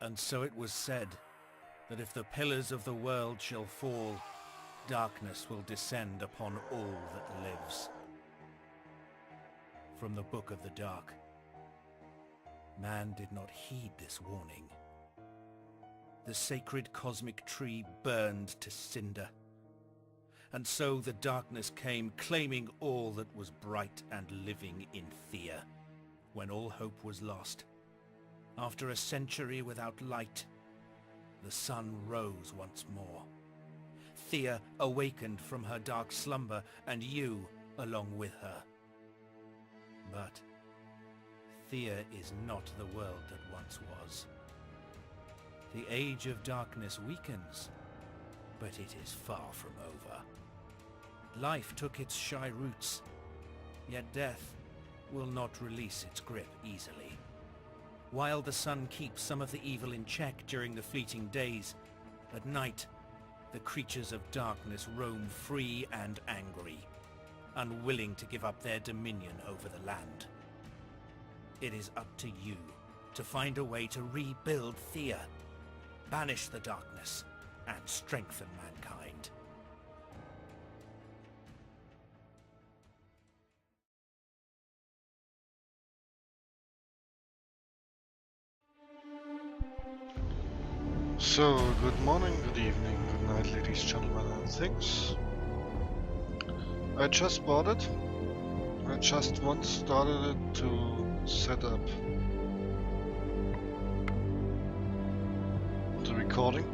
And so it was said that if the pillars of the world shall fall, darkness will descend upon all that lives. From the Book of the Dark. Man did not heed this warning. The sacred cosmic tree burned to cinder. And so the darkness came, claiming all that was bright and living in Thea, when all hope was lost. After a century without light, the sun rose once more. Thea awakened from her dark slumber, and you along with her. But Thea is not the world that once was. The age of darkness weakens, but it is far from over. Life took its shy roots, yet death will not release its grip easily. While the sun keeps some of the evil in check during the fleeting days, at night, the creatures of darkness roam free and angry, unwilling to give up their dominion over the land. It is up to you to find a way to rebuild Thea, banish the darkness, and strengthen mankind. So, good morning, good evening, good night, ladies, gentlemen, and things. I just bought it. I just once started it to set up the recording.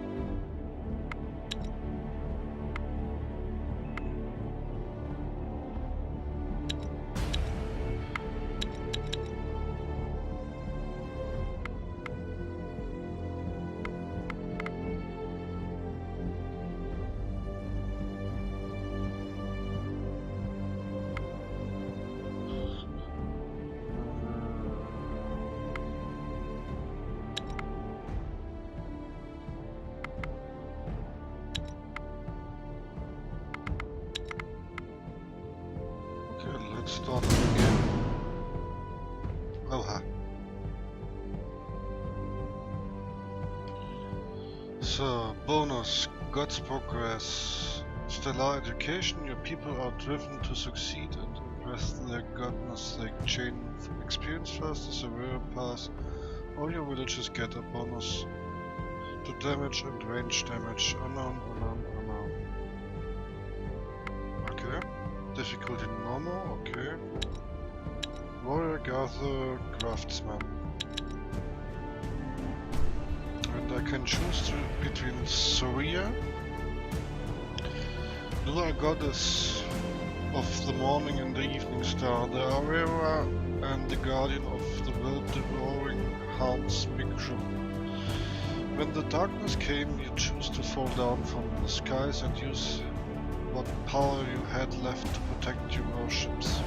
Okay, let's start it again. Oha. So, bonus, God's progress. Stellar education, your people are driven to succeed and impress their godness. They chain experience first as a rare pass. All your villagers get a bonus to damage and range damage. Unknown, unknown, unknown. Okay. Difficulty normal, okay. Warrior, gather, craftsman. And I can choose between Soria, Lunar Goddess of the morning and the evening star, the Aurora, and the guardian of the world-devouring hounds, Bigsham. When the darkness came, you choose to fall down from the skies and use what power you had left to protect your warships.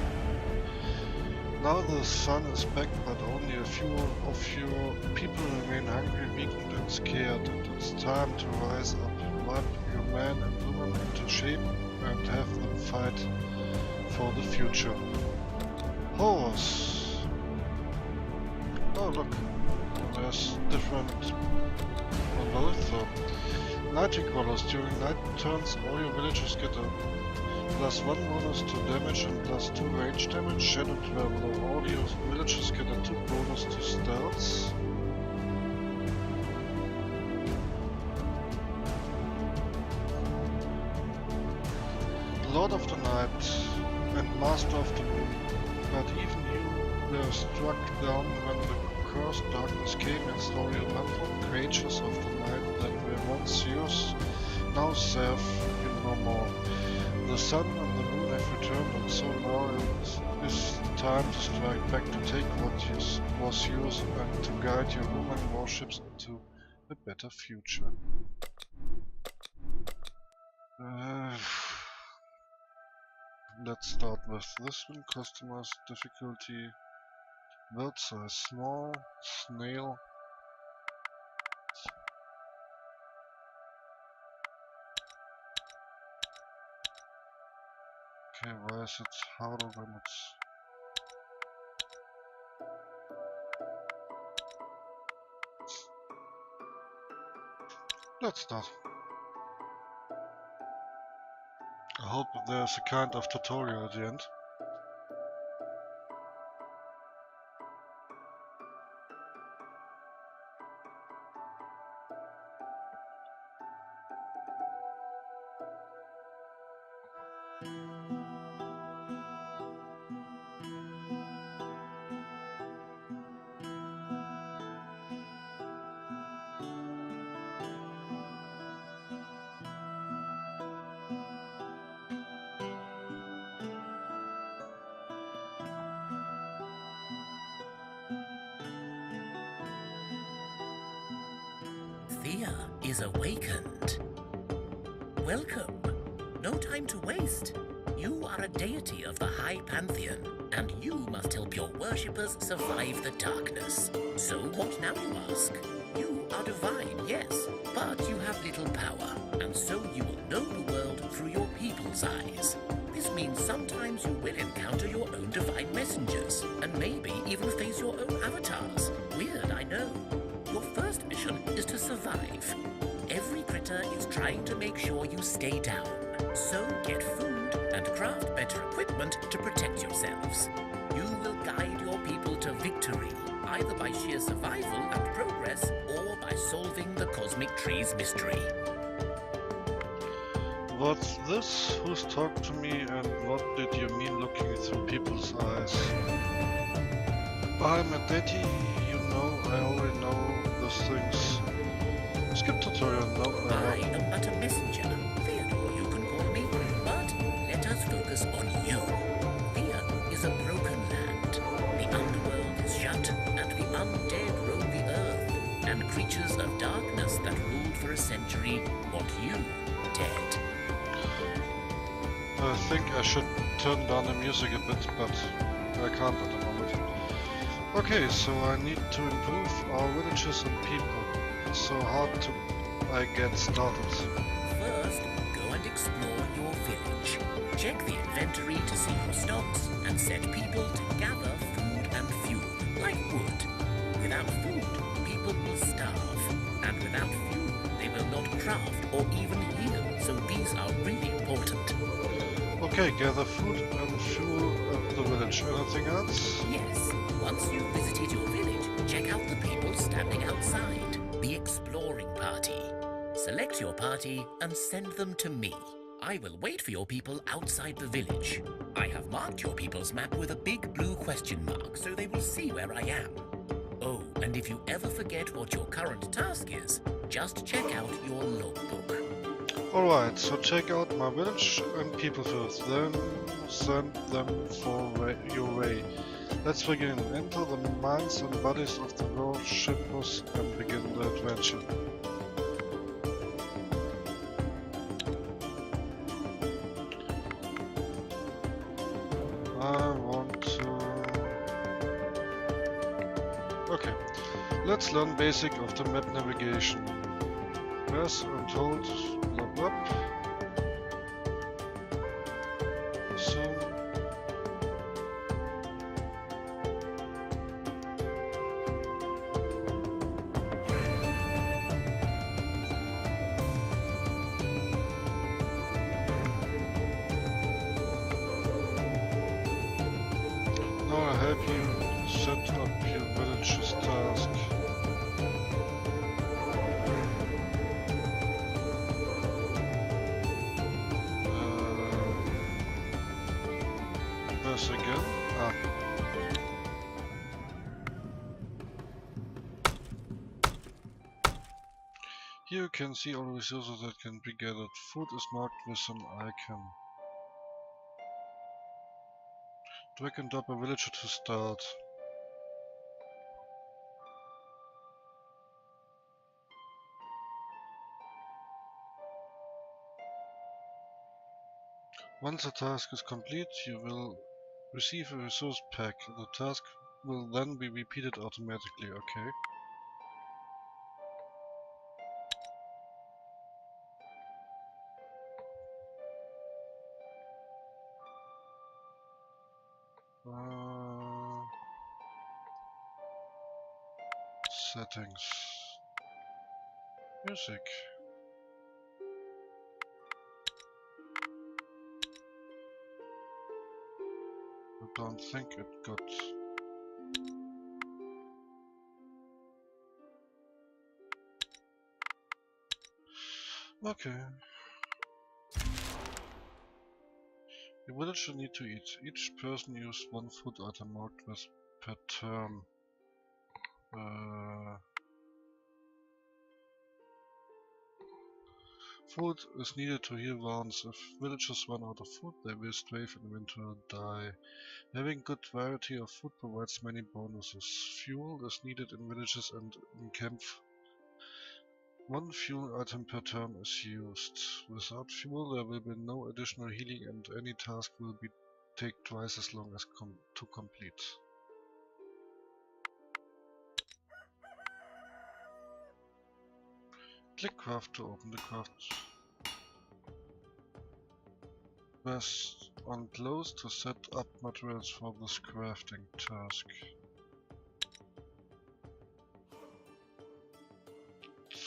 Now the sun is back, but only a few of your people remain hungry, weakened and scared, and it's time to rise up, wipe your men and women into shape, and have them fight for the future. Horse! Oh look, there's different on both. Night Crawlers. During night turns, all your villagers get a +1 bonus to damage and +2 range damage. Shadow Traveler. All your villagers get a 2 bonus to stealth. Lord of the Night and Master of the Moon. But even you were struck down when the cursed darkness came and stole your mantle. Creatures of the night that were once yours now serve you no more. The sun and the moon have returned, and so now it is time to strike back, to take what was yours and to guide your human warships into a better future. Let's start with this one. Customize difficulty. World size small. Snail. Okay, why is it harder when it's... Let's not. I hope there's a kind of tutorial at the end. Thea is awakened. Welcome. No time to waste. You are a deity of the High Pantheon, and you must help your worshippers survive the darkness. So what now, you ask? You are divine, yes, but you have little power, and so you will know the world through your people's eyes. This means sometimes you will encounter your own divine messengers, and maybe even face your own avatars. Weird, I know. Your first mission is to survive. Every critter is trying to make sure you stay down. So get food and craft better equipment to protect yourselves. You will guide your people to victory, either by sheer survival and progress, or by solving the cosmic tree's mystery. What's this? Who's talked to me, and what did you mean looking through people's eyes? I'm a deity, you know, I already know those things. Skip tutorial, no, I am but a messenger. Theodore, you can call me, but let us focus on you. Thea is a broken land. The underworld is shut, and the undead roam the earth, and creatures of darkness that ruled for a century want you dead. I think I should turn down the music a bit, but I can't at the moment. Okay, so I need to improve our villages and people. So how do I get started? First, go and explore your village. Check the inventory to see your stocks and set people to gather food and fuel, like wood. Without food, people will starve. And without fuel, they will not craft or even heal, so these are really important. Okay, gather food and fuel at the village. Anything else? Yes, once you've visited your village, check out the people standing outside, the exploring party. Select your party and send them to me. I will wait for your people outside the village. I have marked your people's map with a big blue question mark, so they will see where I am. Oh, and if you ever forget what your current task is, just check out your logbook. Alright, so check out my village and people first, then send them for your way. Let's begin. Enter the minds and bodies of the worshippers and begin the adventure. I want to... Okay, let's learn basic of the map navigation. Press and hold up. Zoom. Now I help you set up your village's task. Press again. Here you can see all resources that can be gathered. Food is marked with an icon. Drag and drop a villager to start. Once the task is complete, you will receive a resource pack. The task will then be repeated automatically, okay? Settings. Music. I don't think it got... Okay. The villager need to eat. Each person used one food item marked with per turn. Food is needed to heal wounds. If villagers run out of food, they will strafe and eventually die. Having good variety of food provides many bonuses. Fuel is needed in villages and in camp. One fuel item per turn is used. Without fuel there will be no additional healing and any task will take twice as long as to complete. Click craft to open the craft. Press on close to set up materials for this crafting task.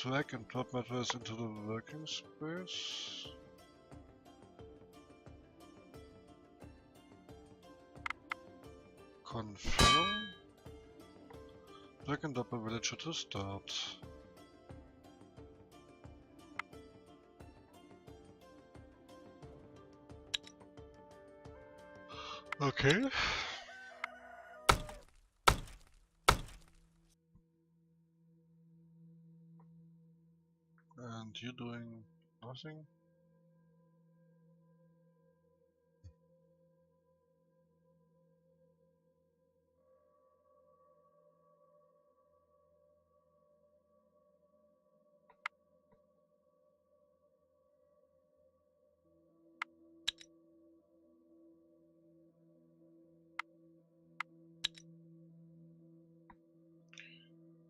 Drag and drop materials into the working space. Confirm. Drag and drop a villager to start. Okay. And you doing nothing?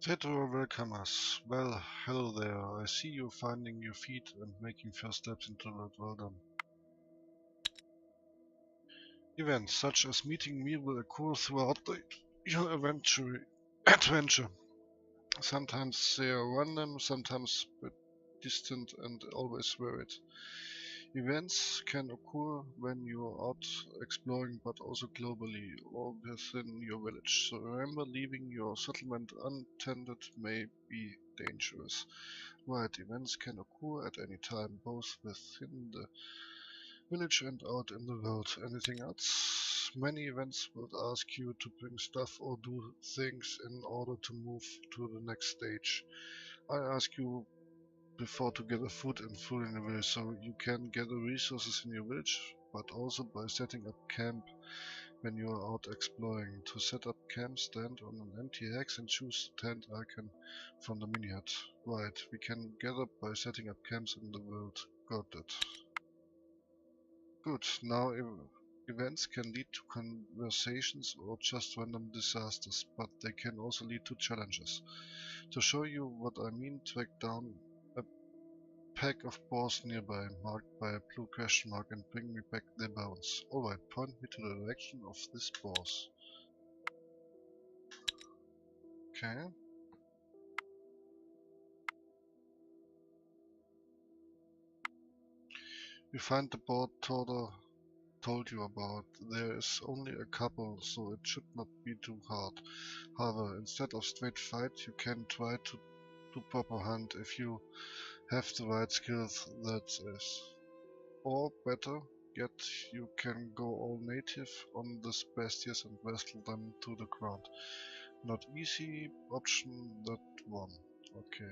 Thea welcome us. Well, hello there. I see you finding your feet and making first steps into the world. Well done. Events such as meeting me will occur throughout your adventure. Sometimes they are random, sometimes distant and always varied. Events can occur when you are out exploring, but also globally or within your village. So remember, leaving your settlement untended may be dangerous. Right, events can occur at any time, both within the village and out in the world. Anything else? Many events will ask you to bring stuff or do things in order to move to the next stage. I ask you before to gather food and fuel in the village, so you can gather resources in your village, but also by setting up camp when you are out exploring. To set up camp, stand on an empty hex and choose the tent icon from the mini-hut. Right, we can gather by setting up camps in the world. Got it. Good, now events can lead to conversations or just random disasters, but they can also lead to challenges. To show you what I mean, track down a pack of boars nearby, marked by a blue question mark, and bring me back their bones. Alright, point me to the direction of this boars. Okay. We find the boar told you about. There is only a couple, so it should not be too hard. However, instead of straight fight, you can try to do proper hunt if you have the right skills, that is. Or better yet, you can go all native on the bestias and wrestle them to the ground. Not easy option, that one. Okay.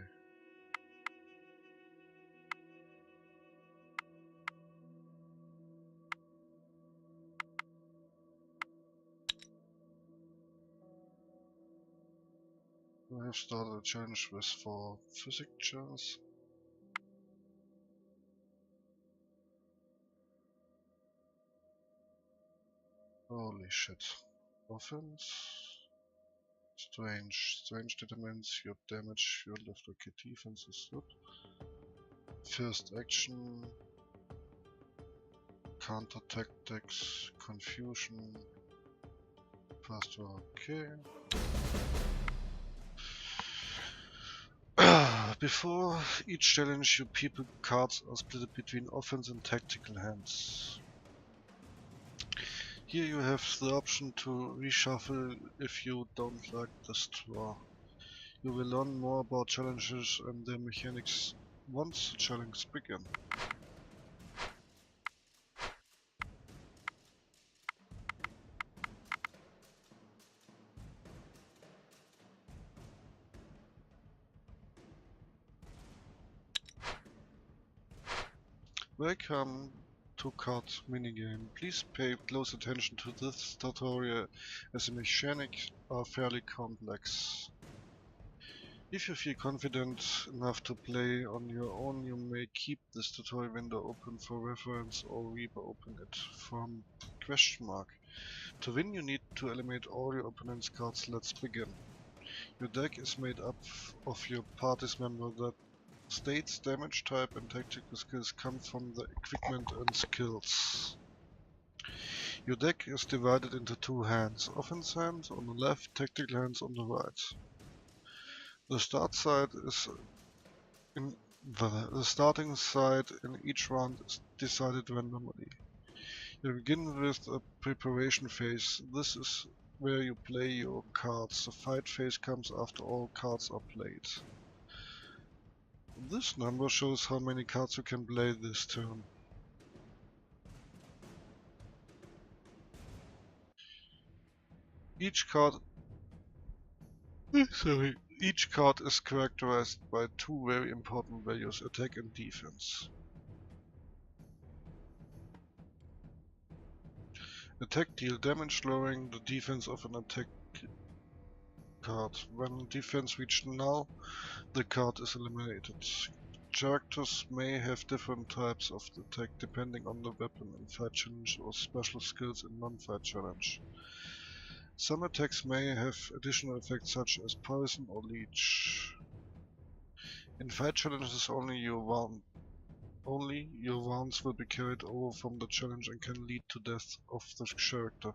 I have started a challenge with 4 physics chance. Holy shit. Offense. Strange determines your damage, your left. Okay, defense is good. First action. Counter tactics. Confusion. Faster. Okay. Before each challenge, your people cards are split between offense and tactical hands. Here you have the option to reshuffle if you don't like this draw. You will learn more about challenges and their mechanics once the challenges begin. Welcome to card minigame. Please pay close attention to this tutorial as the mechanics are fairly complex. If you feel confident enough to play on your own, you may keep this tutorial window open for reference or reopen it from ? To win you need to eliminate all your opponent's cards. Let's begin. Your deck is made up of your party's members that states, damage type and tactical skills come from the equipment and skills. Your deck is divided into two hands, offense hands on the left, tactical hands on the right. The starting side in each round is decided randomly. You begin with a preparation phase. This is where you play your cards. The fight phase comes after all cards are played. This number shows how many cards you can play this turn. Each card is characterized by two very important values, attack and defense. Attack deal damage, lowering the defense of an attack card. When defense reaches null, the card is eliminated. Characters may have different types of attack depending on the weapon in fight challenge or special skills in non-fight challenge. Some attacks may have additional effects such as poison or leech. In fight challenges only your wounds will be carried over from the challenge and can lead to death of the character.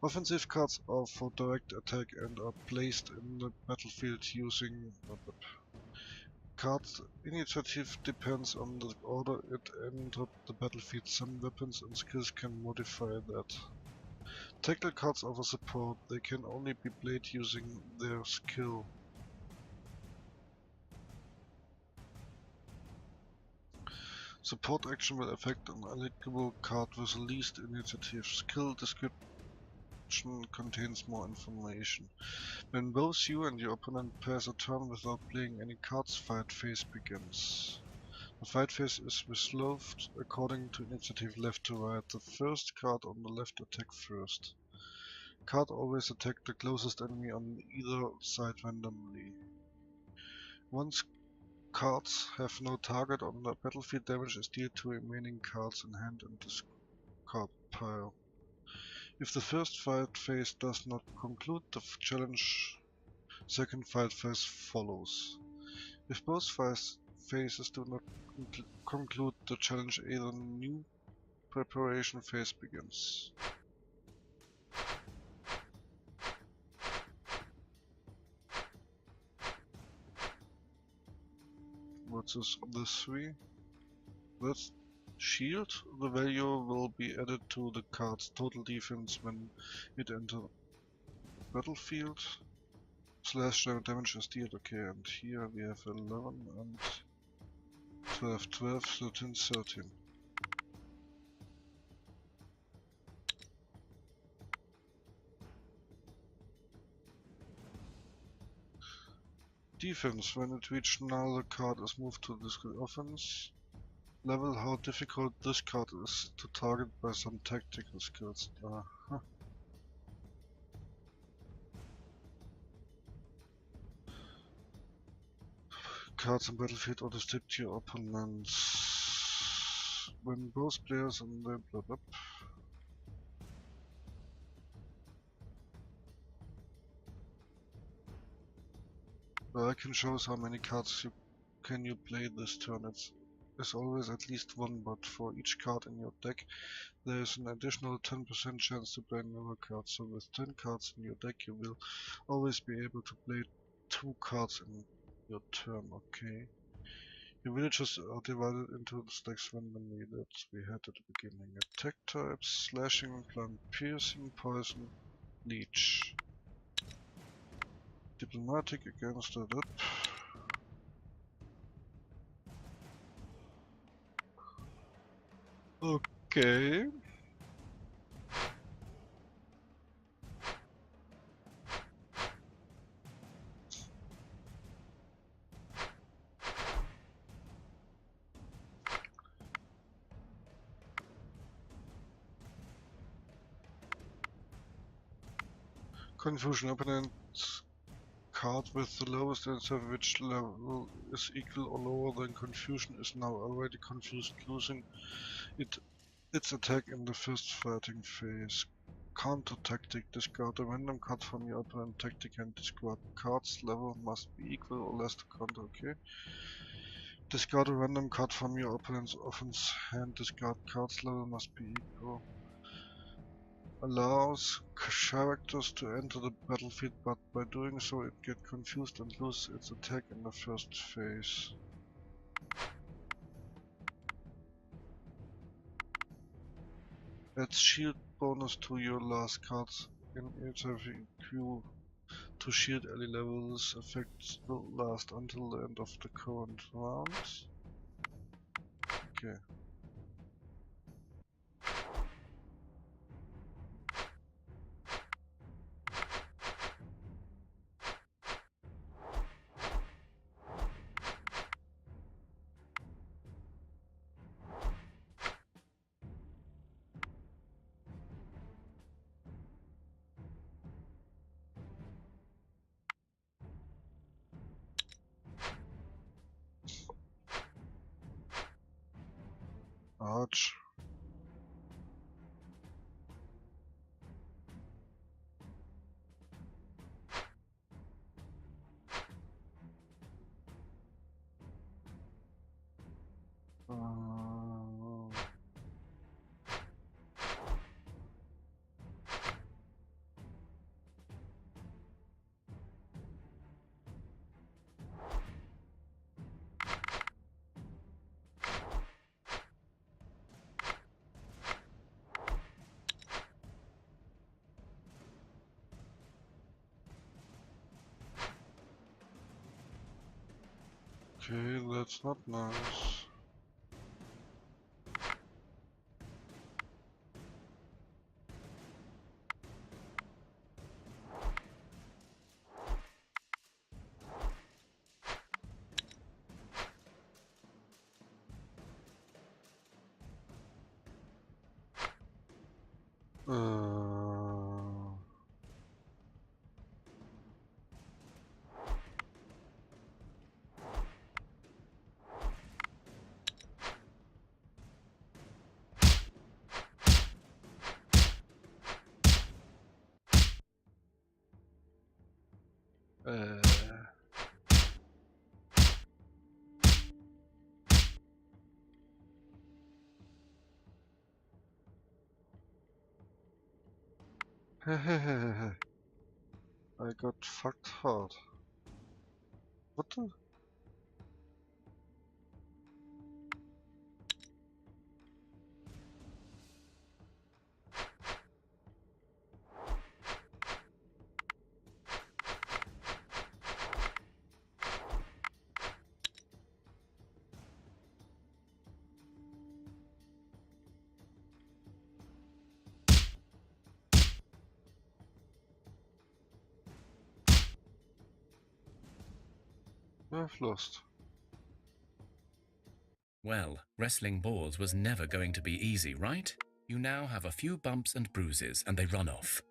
Offensive cards are for direct attack and are placed in the battlefield using card initiative depends on the order it entered the battlefield. Some weapons and skills can modify that. Tactical cards offer support. They can only be played using their skill. Support action will affect an eligible card with the least initiative. Skill description contains more information. When both you and your opponent pass a turn without playing any cards, fight phase begins. The fight phase is resolved according to initiative left to right. The first card on the left attack first. Card always attack the closest enemy on either side randomly. Once cards have no target on the battlefield, damage is dealt to remaining cards in hand and discard pile. If the first fight phase does not conclude, the challenge second fight phase follows. If both phases do not conclude the challenge, a new preparation phase begins. What's this 3? That's shield. The value will be added to the card's total defense when it enters battlefield. Slash damage is dealt. Okay, and here we have 11 and 12, 12, 13, 13. Defense. When it reaches null, the card is moved to this offense level. How difficult this card is to target by some tactical skills. Cards in battlefield or district to your opponents. When both players and the blah blah. I can show us how many cards you play this turn. It's always at least one, but for each card in your deck there is an additional 10% chance to play another card. So with 10 cards in your deck you will always be able to play 2 cards in your turn. Okay. The villages are divided into stacks randomly that we had at the beginning. Attack types, slashing, plant piercing, poison, leech. Diplomatic against that up. Okay. Confusion opponent card with the lowest answer which level is equal or lower than confusion is now already confused, losing its attack in the first fighting phase. Counter tactic: discard a random card from your opponent tactic and discard cards level must be equal or less to counter. Okay. Discard a random card from your opponent's offense hand. Discard cards level must be equal. Allows characters to enter the battlefield, but by doing so it gets confused and loses its attack in the first phase. Adds shield bonus to your last cards in its queue to shield ally levels. Effects will last until the end of the current round. Okay. Arch. Okay, that's not nice. Uh, I got fucked hard. What the? I've lost. Well, wrestling balls was never going to be easy, right? You now have a few bumps and bruises and they run off.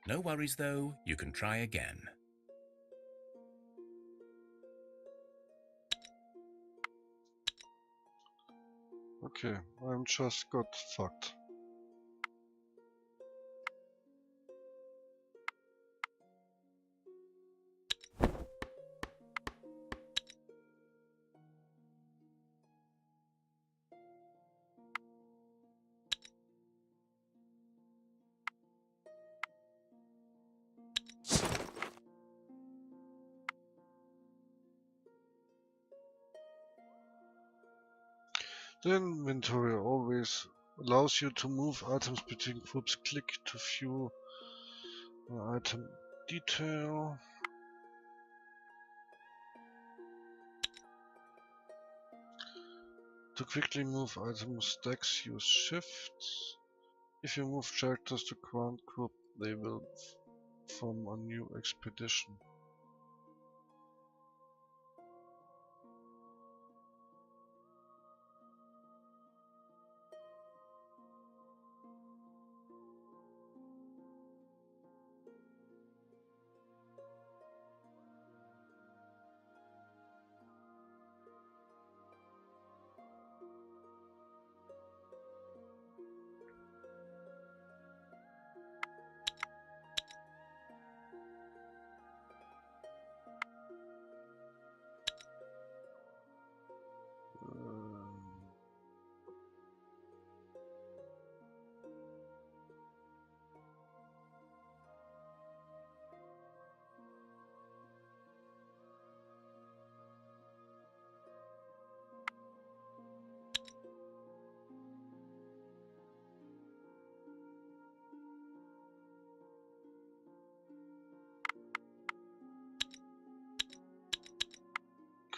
No worries though, you can try again. Okay, I'm just got fucked. The inventory always allows you to move items between groups. Click to view item detail. To quickly move item stacks, use shift. If you move characters to current group, they will form a new expedition.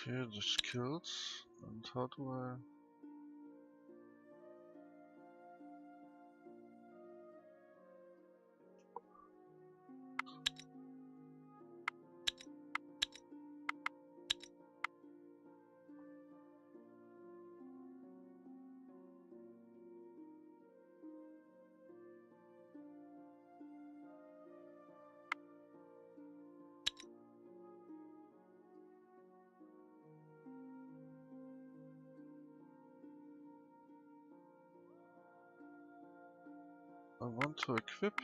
Okay, the skills, and how do I... I want to equip.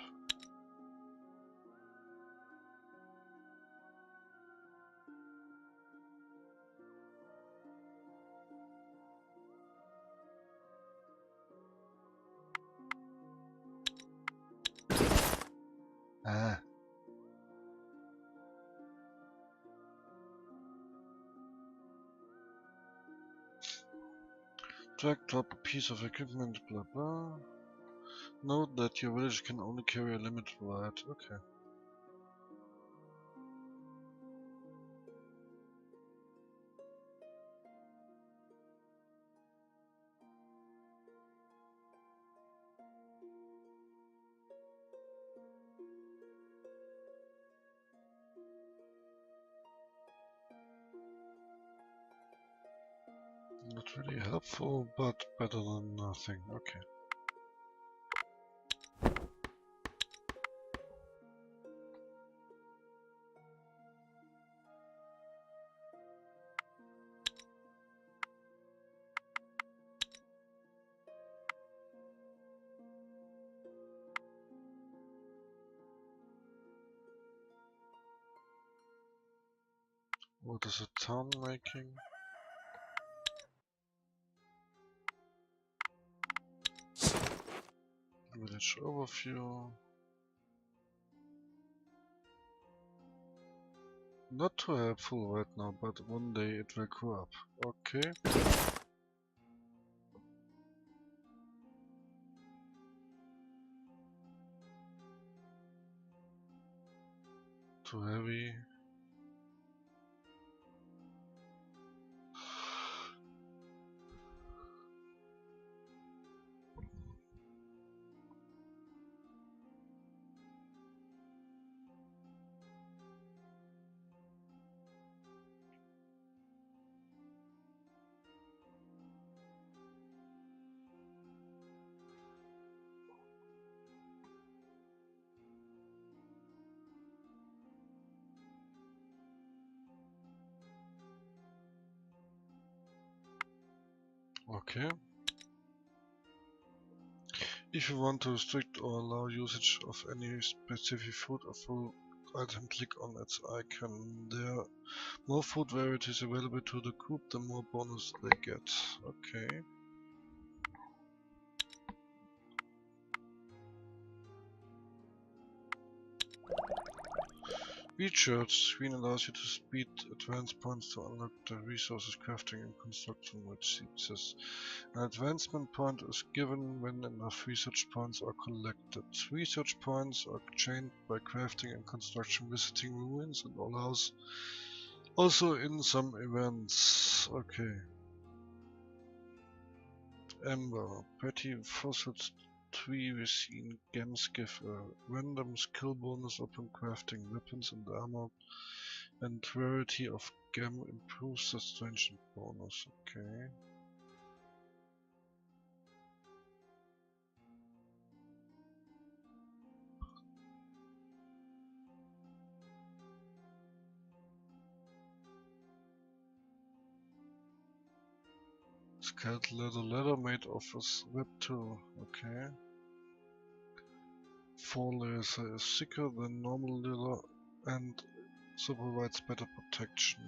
Ah. Drag drop a piece of equipment, blah blah. Note that your village can only carry a limited weight. Okay. Not really helpful, but better than nothing. Okay. What is a town making? Village overview. Not too helpful right now, but one day it will grow up. Okay. Too heavy. Okay. If you want to restrict or allow usage of any specific food or food item, click on its icon. There are more food varieties available to the group, the more bonus they get. Okay. Research screen allows you to speed advance points to unlock the resources crafting and construction, which seems An advancement point is given when enough research points are collected. Research points are gained by crafting and construction, visiting ruins, and allows also in some events. Okay. Ember. Petty faucet tree within gems give a random skill bonus upon crafting weapons and armor, and rarity of gem improves the strength bonus. Okay. Scaled leather made of a web tool. Okay. 4 layers is thicker than normal leather and so provides better protection.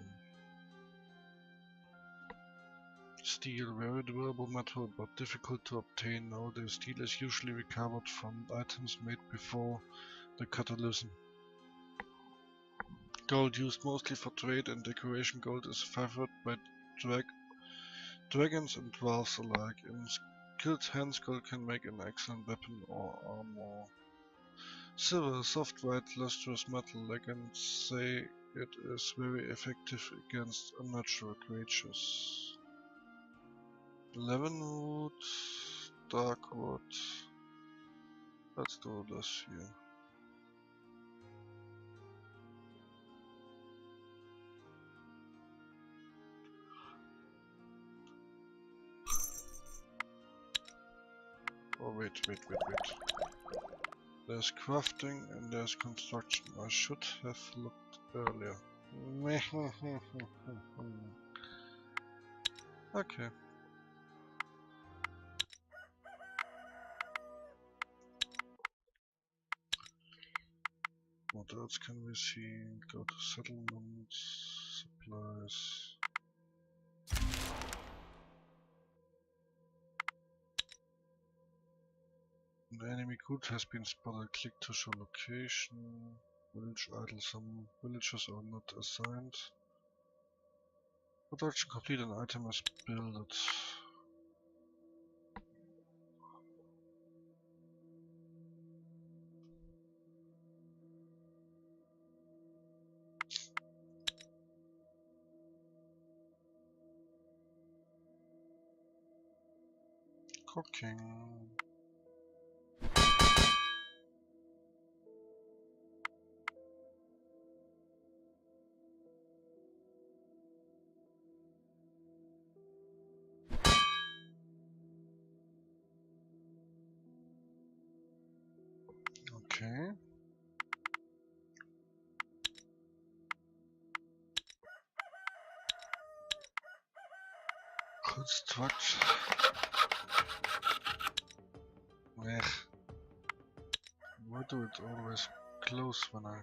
Steel, very durable metal but difficult to obtain. Nowadays steel is usually recovered from items made before the catalysm. Gold, used mostly for trade and decoration. Gold is favored by dragons and dwarves alike. In skilled hands, gold can make an excellent weapon or armor. Silver, soft white lustrous metal. Legends say it is very effective against unnatural creatures. 11 wood, dark wood. Let's do this here. Oh wait. There's crafting and there's construction. I should have looked earlier. Okay. What else can we see? Go to settlements, supplies. An enemy group has been spotted. Click to show location. Village idle. Some villagers are not assigned. Production complete. An item is built. Cooking. Okay. Construct. Ugh. Why do it always close when I...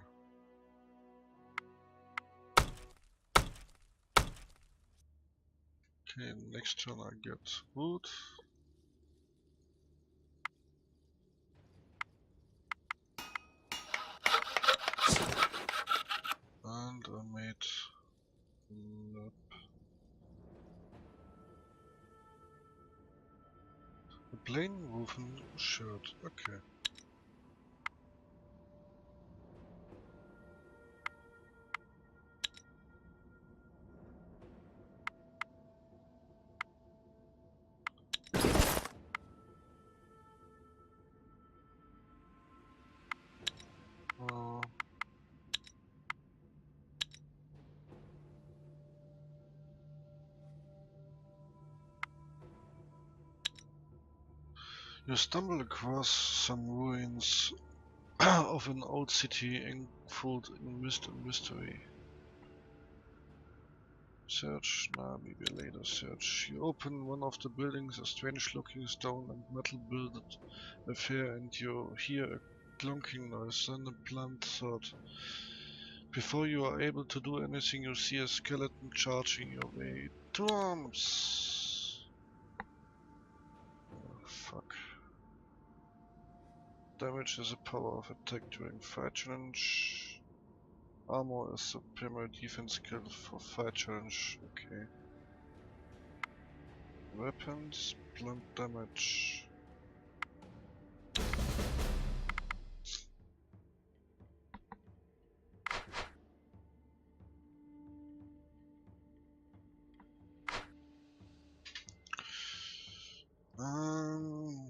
Okay, next turn I get wood. And I made a plain woven shirt. Okay. You stumble across some ruins of an old city engulfed in mist and mystery. Search, maybe a later search. You open one of the buildings, a strange looking stone and metal builded affair, and you hear a clunking noise, then a blunt thud. Before you are able to do anything, you see a skeleton charging your way. Two arms! Oh, fuck. Damage is a power of attack during fight challenge. Armor is the primary defense skill for fight challenge. Okay. Weapons, blunt damage. Um,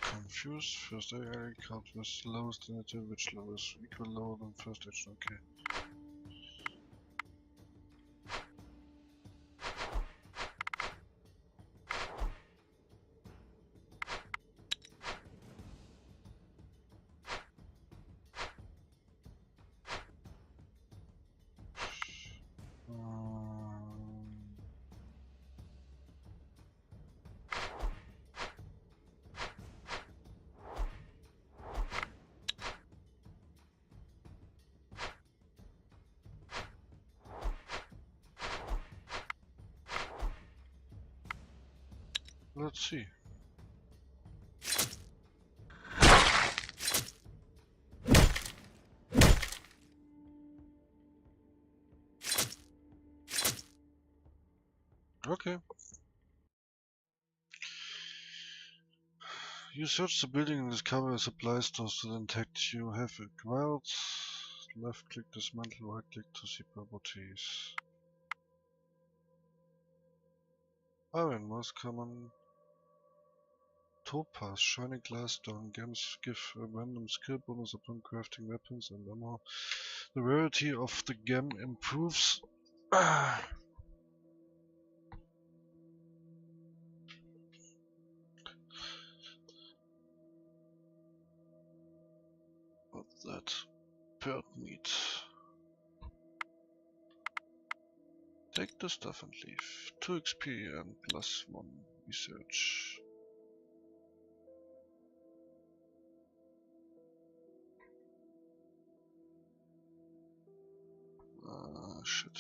Confused. First aid ally card with lowest initiative, which level is equal lower than first action. Okay. Let's see. Okay. You search the building and discover a supply store still intact. You have acquired. Left click dismantle, right click to see properties. Iron, most common. Topaz, shiny glass stone. Gems give a random skill bonus upon crafting weapons and ammo. The rarity of the gem improves. What's that? Bird meat. Take the stuff and leave. 2 XP and +1 research. Ah, shit.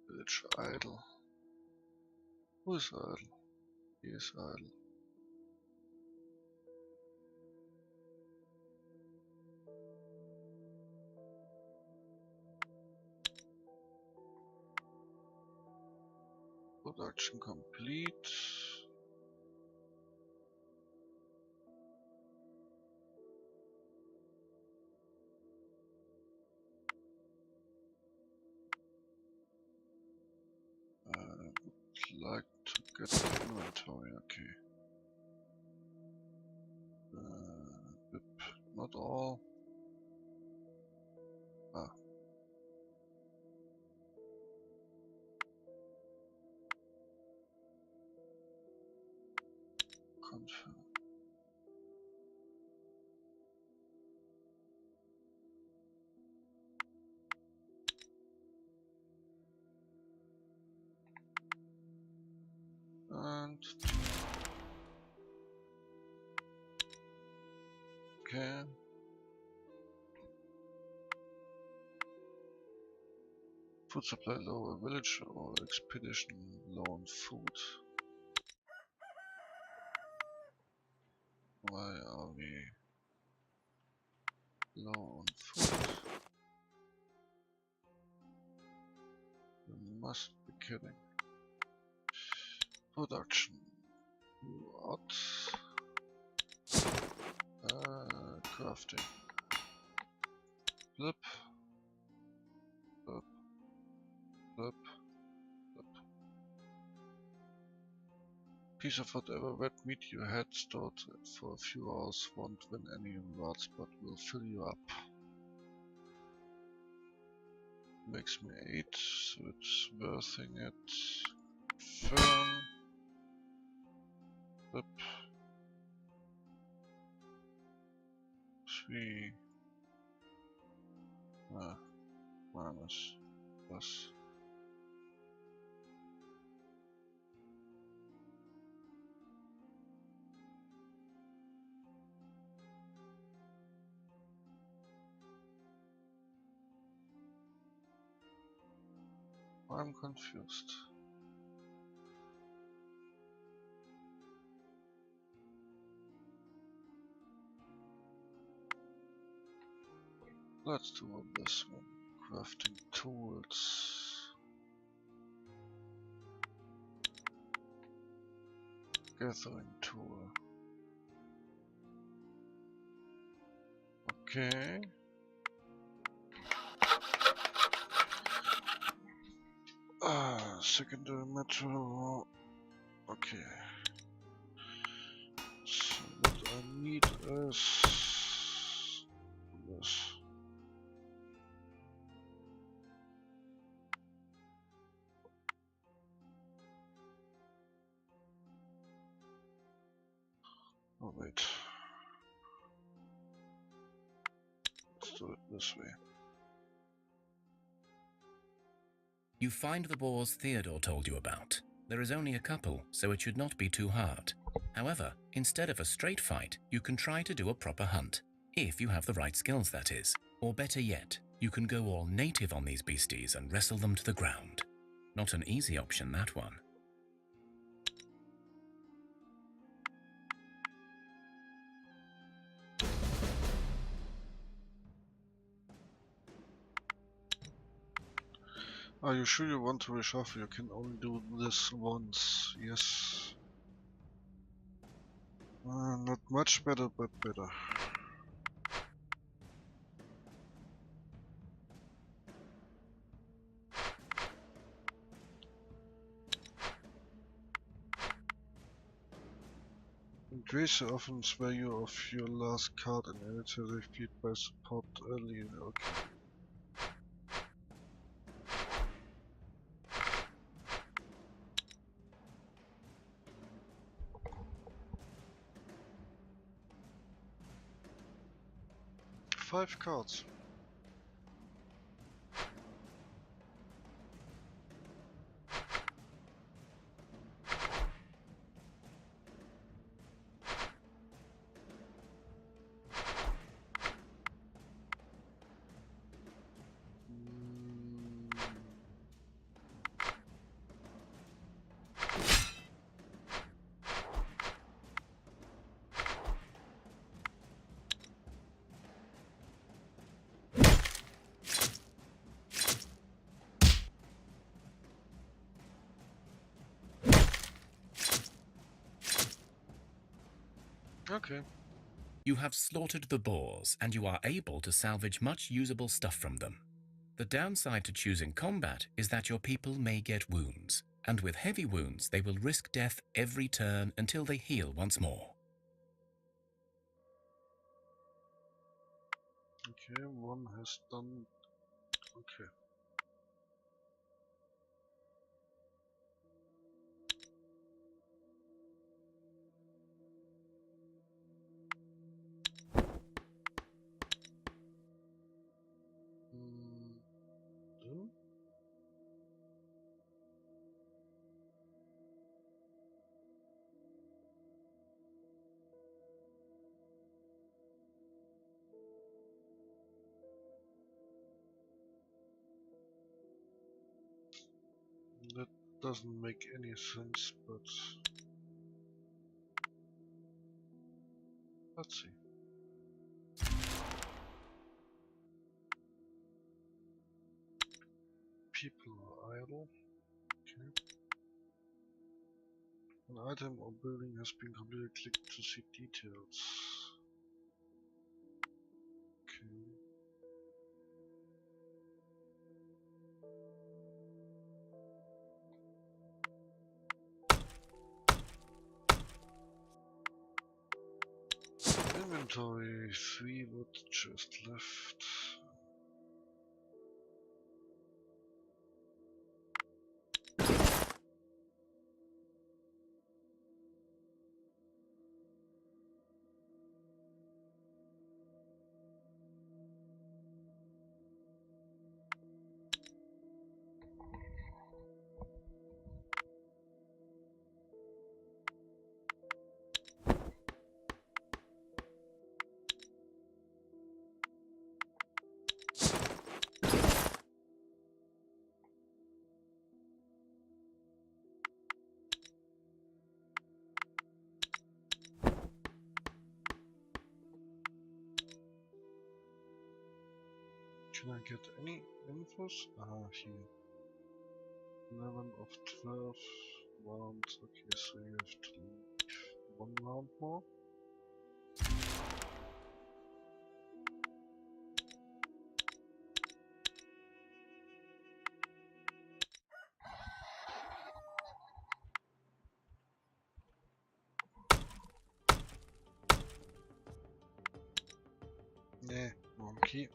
Village idle. Who is idle? He is idle. Production complete. Would like to get the inventory, okay. Bip. Not all. Ah. Confirm. And okay. Food supply low, a village or expedition low on food. Why are we low on food? You must be kidding. Production. What? Crafting. Flip. Flip. Flip. Flip. Piece of whatever red meat you had stored for a few hours won't win any rewards, but will fill you up. makes me 8, so it's worthing it. Confirm. Up. 3. Minus. Plus. I'm confused. Let's do this one. Crafting tools. Gathering tool. Okay. Secondary metal. Okay. So what I need is this. Oh wait. Let's do it this way. You find the boars Theodore told you about. There is only a couple, so it should not be too hard. However, instead of a straight fight, you can try to do a proper hunt. If you have the right skills, that is. Or better yet, you can go all native on these beasties and wrestle them to the ground. Not an easy option, that one. Are you sure you want to reshuffle? You can only do this once. Yes. Not much better, but better. Increase the offense value of your last card and military feat by support early. Okay. Five cards. Okay. You have slaughtered the boars, and you are able to salvage much usable stuff from them. The downside to choosing combat is that your people may get wounds, and with heavy wounds they will risk death every turn until they heal once more. Okay, one has done. Okay. Do? That doesn't make any sense, but let's see. People are idle. Okay. An item or building has been completed. Click to see details. Okay. Inventory, 3 wood just left. Can I get any infos? Ah, here. 11 of 12 rounds. Okay, so you have to leave 1 round more. Nah, wrong key.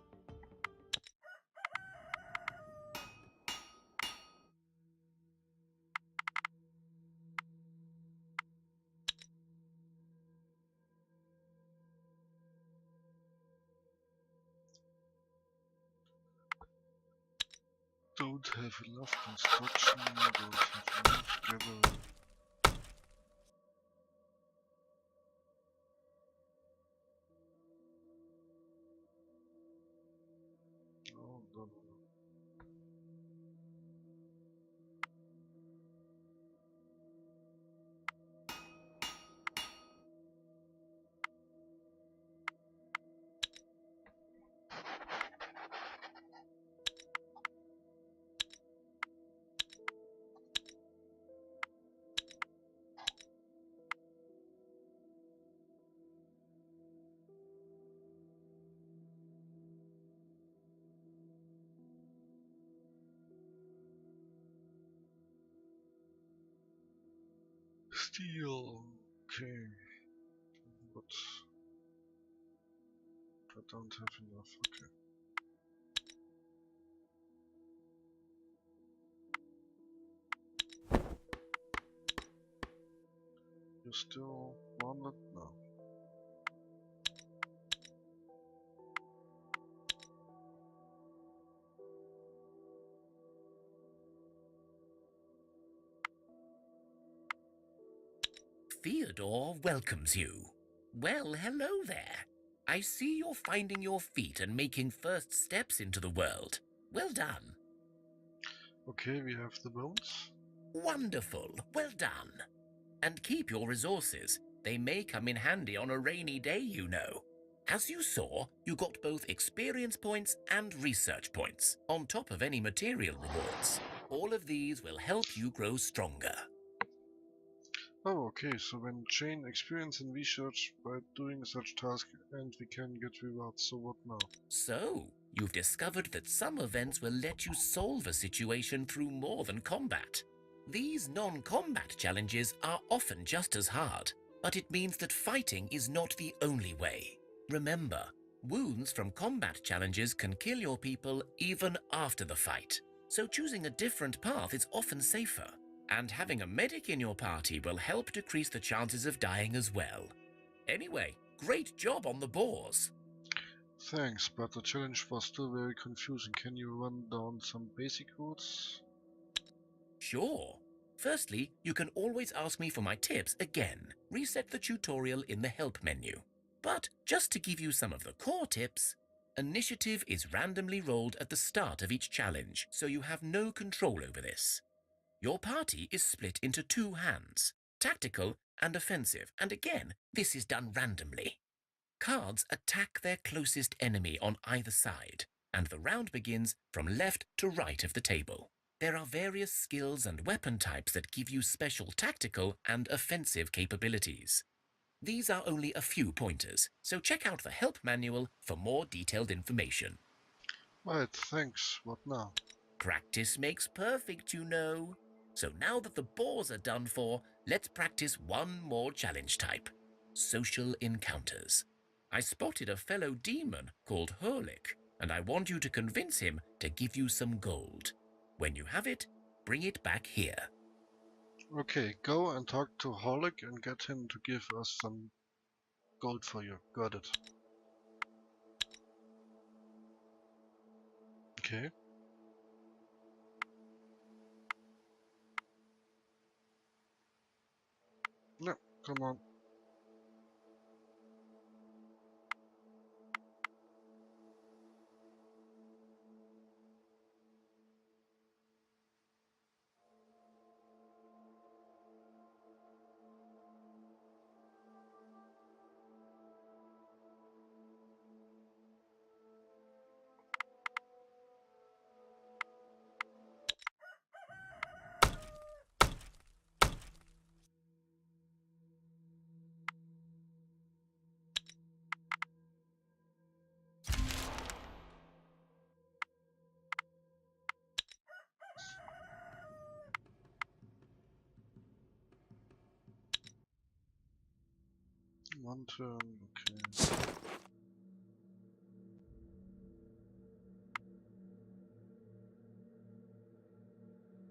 Don't have enough construction, don't have enough gathering. Oh, no. Steel. Okay. But I don't have enough. Okay. You still want it? No. Theodore welcomes you. Well, hello there. I see you're finding your feet and making first steps into the world. Well done. Okay, we have the bones. Wonderful. Well done. And keep your resources. They may come in handy on a rainy day, you know. As you saw, you got both experience points and research points, on top of any material rewards. All of these will help you grow stronger. Oh, okay, so when chain experience and research by doing such task and we can get rewards, so what now? So, you've discovered that some events will let you solve a situation through more than combat. These non-combat challenges are often just as hard, but it means that fighting is not the only way. Remember, wounds from combat challenges can kill your people even after the fight, so choosing a different path is often safer. And having a medic in your party will help decrease the chances of dying as well. Anyway, great job on the boars. Thanks, but the challenge was still very confusing. Can you run down some basic routes? Sure. Firstly, you can always ask me for my tips again. Reset the tutorial in the help menu. But just to give you some of the core tips, initiative is randomly rolled at the start of each challenge, so you have no control over this. Your party is split into 2 hands, tactical and offensive, and again, this is done randomly. Cards attack their closest enemy on either side, and the round begins from left to right of the table. There are various skills and weapon types that give you special tactical and offensive capabilities. These are only a few pointers, so check out the help manual for more detailed information. Right, thanks. What now? Practice makes perfect, you know. So now that the boars are done for, let's practice one more challenge type: social encounters. I spotted a fellow demon called Hurlik, and I want you to convince him to give you some gold. When you have it, bring it back here. Okay, go and talk to Holic and get him to give us some gold for you. Got it. Okay. No, come on. one turn, okay.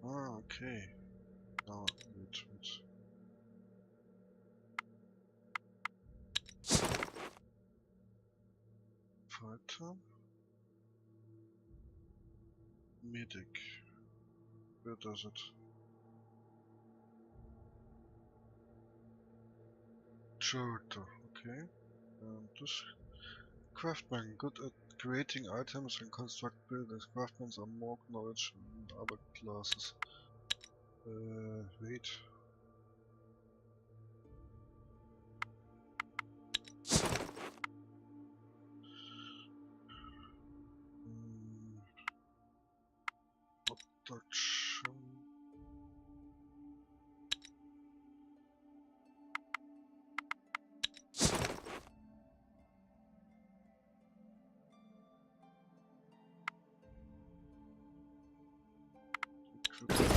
Ah, okay. Now, wait. Fighter. Medic. Where does it? Charter, okay. And this craftsman, good at creating items and construct buildings. Craftsmen are more knowledge than other classes. Wait. Production. Equipment.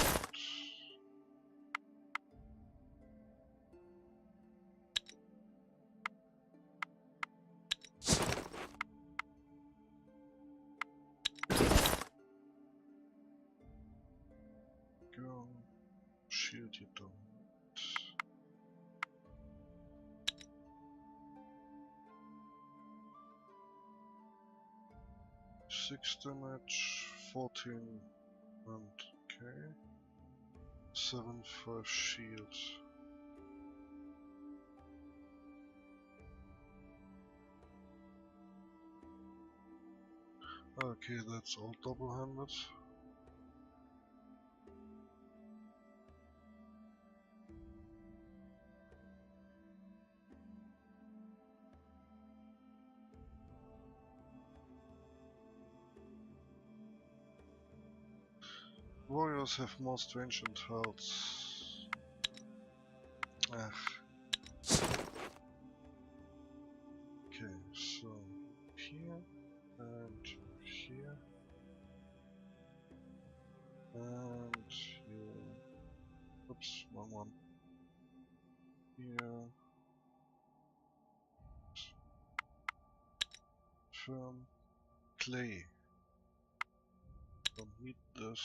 Go. Shield you don't. 6 damage, 14 and okay. 7 for shield. Okay, that's all double-handed. Warriors have more strange and health. Okay, so here and here and here. Oops, wrong one. Here. Firm. Clay. Don't need this.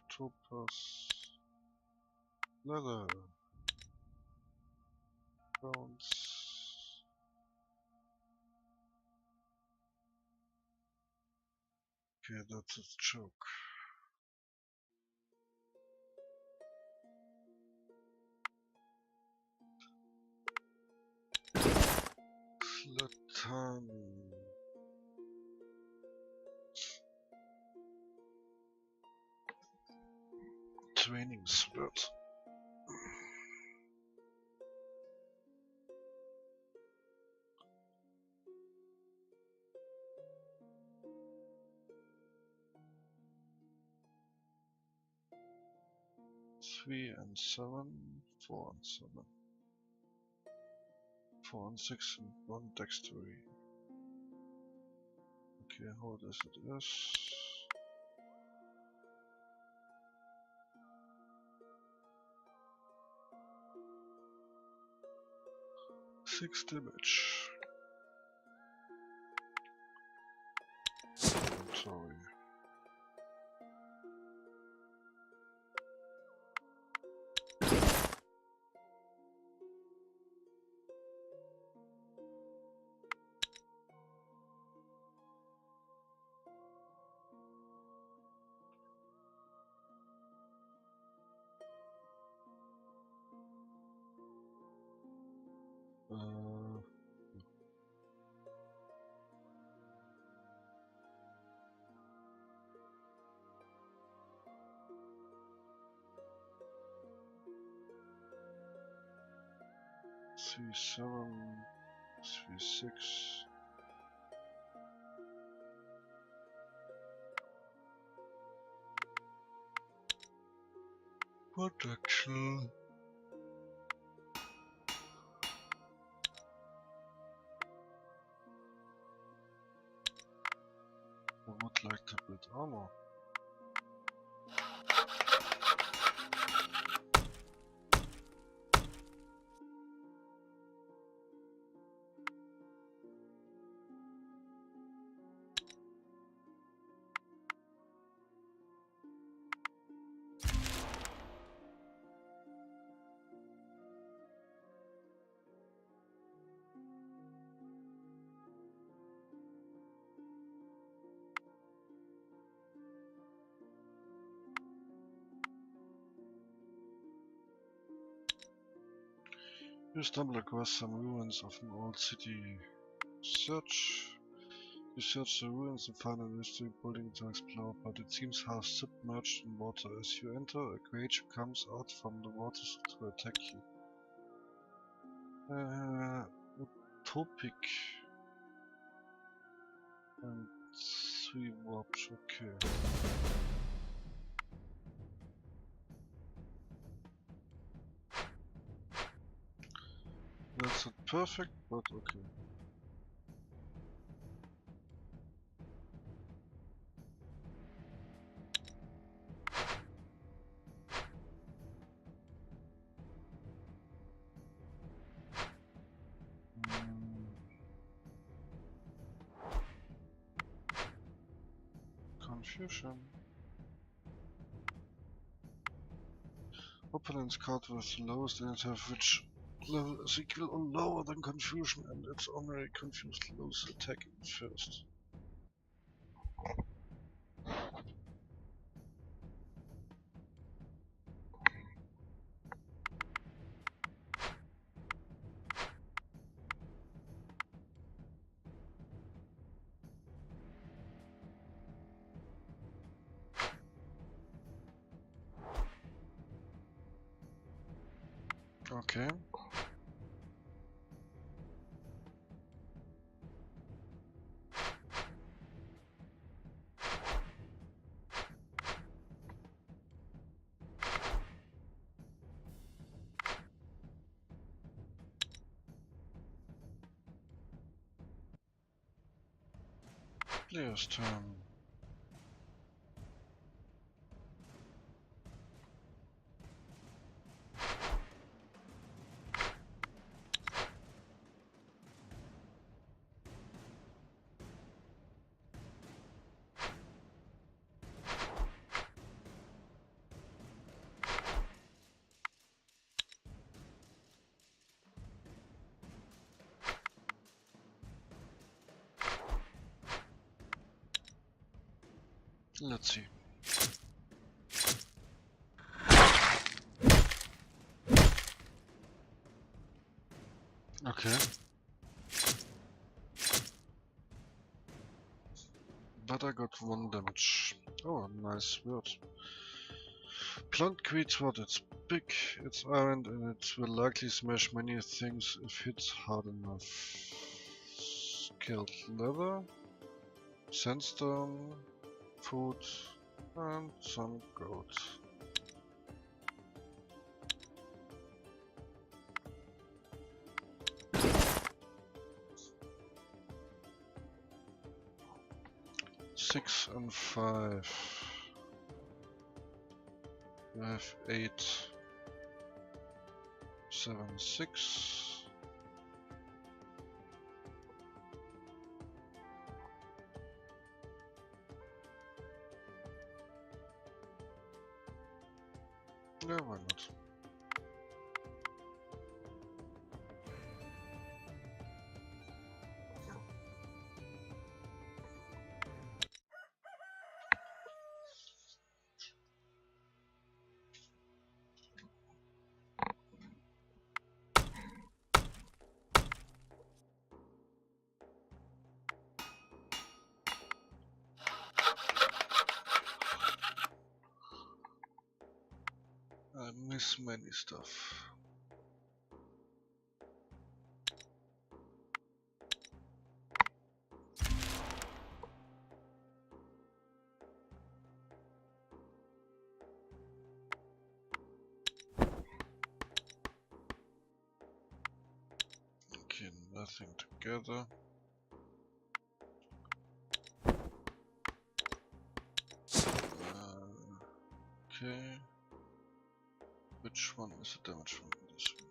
Topaz. Leather. Bones. Okay, that's a joke. Slatan. Training spurt. Three and 7, 4 and 7, 4 and 6 and 1 dexterity. Okay, how does it is? 6 damage. I'm sorry. Uh, 3, 7, 3, 6. Protection. I would like to build armor. You stumble across some ruins of an old city. You search the ruins and find a mystery building to explore, but it seems half submerged in water. As you enter, a creature comes out from the water to attack you. Utopic. And 3 warps, okay. That's not perfect, but okay. Confusion. Opponent's card with the lowest initiative, which level is equal or lower than confusion, and its honorary confused lose attack first. Okay. Player's turn. Let's see. Okay. But I got 1 damage. Oh, nice word. Plant creates what? It's big, it's iron, and it will likely smash many things if hit hard enough. Scaled leather, sandstone, food, and some gold. Six and 5. We have 8, 7, 6. Yeah, why not? I miss many stuff. Okay, nothing together. Okay. Which one is the damage from this one?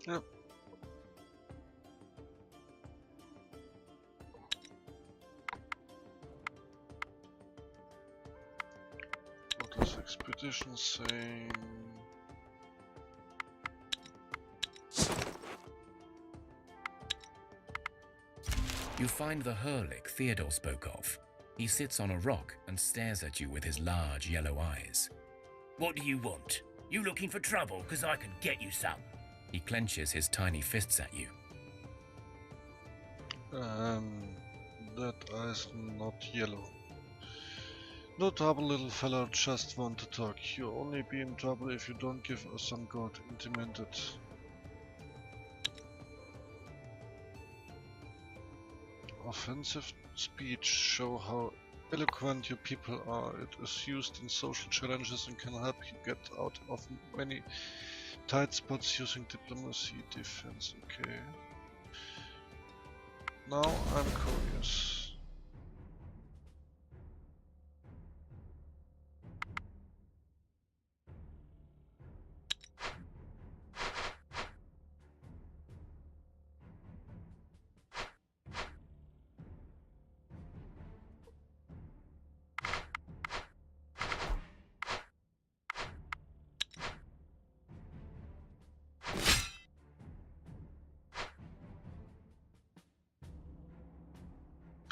Yep. What does expedition say? You find the Herlick Theodore spoke of. He sits on a rock and stares at you with his large yellow eyes. What do you want? You looking for trouble? 'Cause I can get you some. He clenches his tiny fists at you. That eye's not yellow. No trouble, little fella, just want to talk. You'll only be in trouble if you don't give us some gold. Intimated. Offensive speech show how eloquent your people are. It is used in social challenges and can help you get out of many tight spots using diplomacy defense. Okay. Now I'm curious.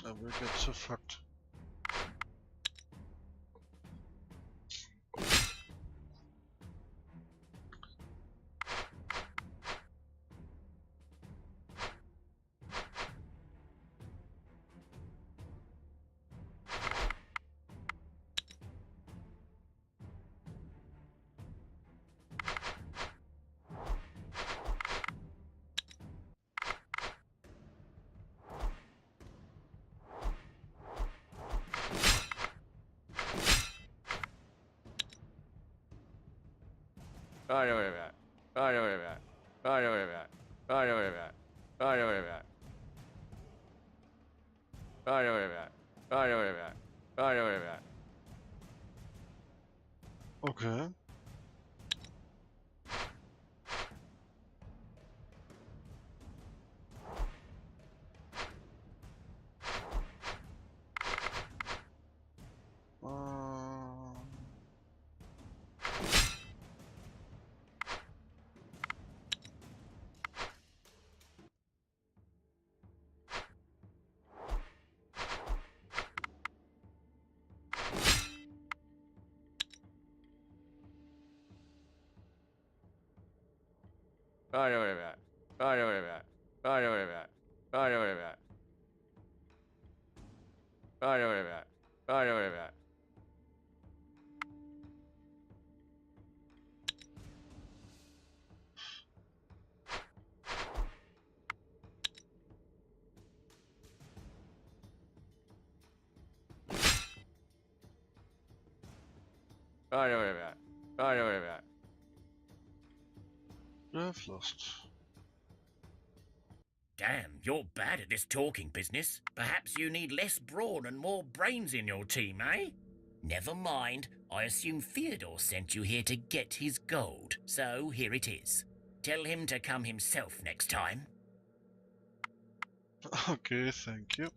I will get so fucked. Okay. I've lost. Damn, you're bad at this talking business. Perhaps you need less brawn and more brains in your team, eh? Never mind. I assume Theodore sent you here to get his gold. So here it is. Tell him to come himself next time. Okay, thank you.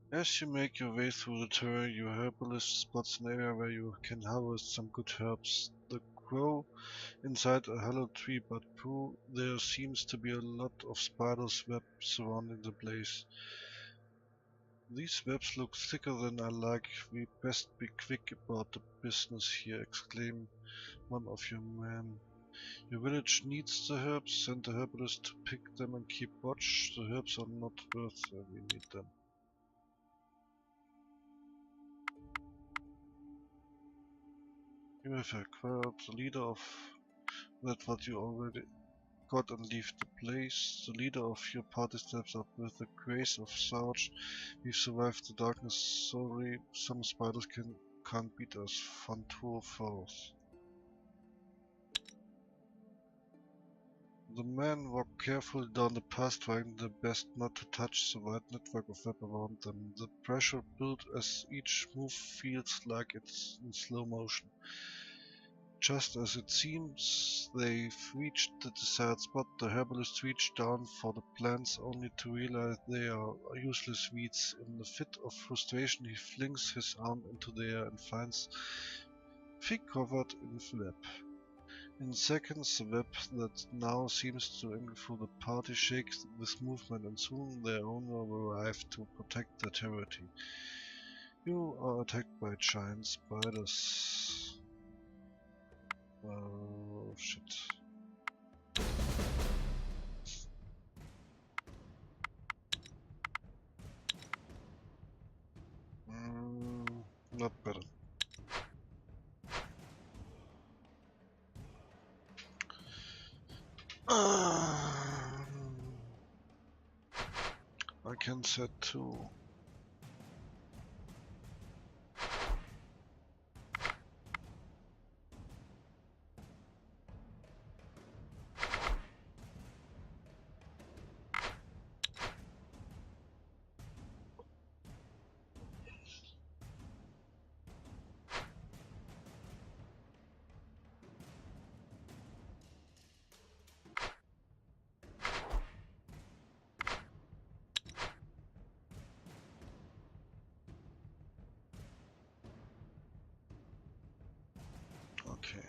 As you make your way through the terrain, your herbalist spots an area where you can harvest some good herbs. They grow inside a hollow tree, but there seems to be a lot of spiders' webs surrounding the place. These webs look thicker than I like. We best be quick about the business here, exclaimed one of your men. Your village needs the herbs. Send the herbalist to pick them and keep watch. The herbs are not worth it. We need them. You have acquired the leader of that what you already got and leave the place. The leader of your party steps up. With the grace of Sarge, we survived the darkness. Sorry, some spiders can't beat us. Von Tour forth. The men walk carefully down the path, trying their best not to touch the wide network of web around them. The pressure builds as each move feels like it's in slow motion. Just as it seems they've reached the desired spot, the herbalist reaches down for the plants only to realize they are useless weeds. In a fit of frustration, he flings his arm into the air and finds feet covered in web. In seconds, the web that now seems to angle through the party shakes with movement, and soon their owner will arrive to protect their territory. You are attacked by giant spiders. Oh shit. Not better. I can set 2. Okay.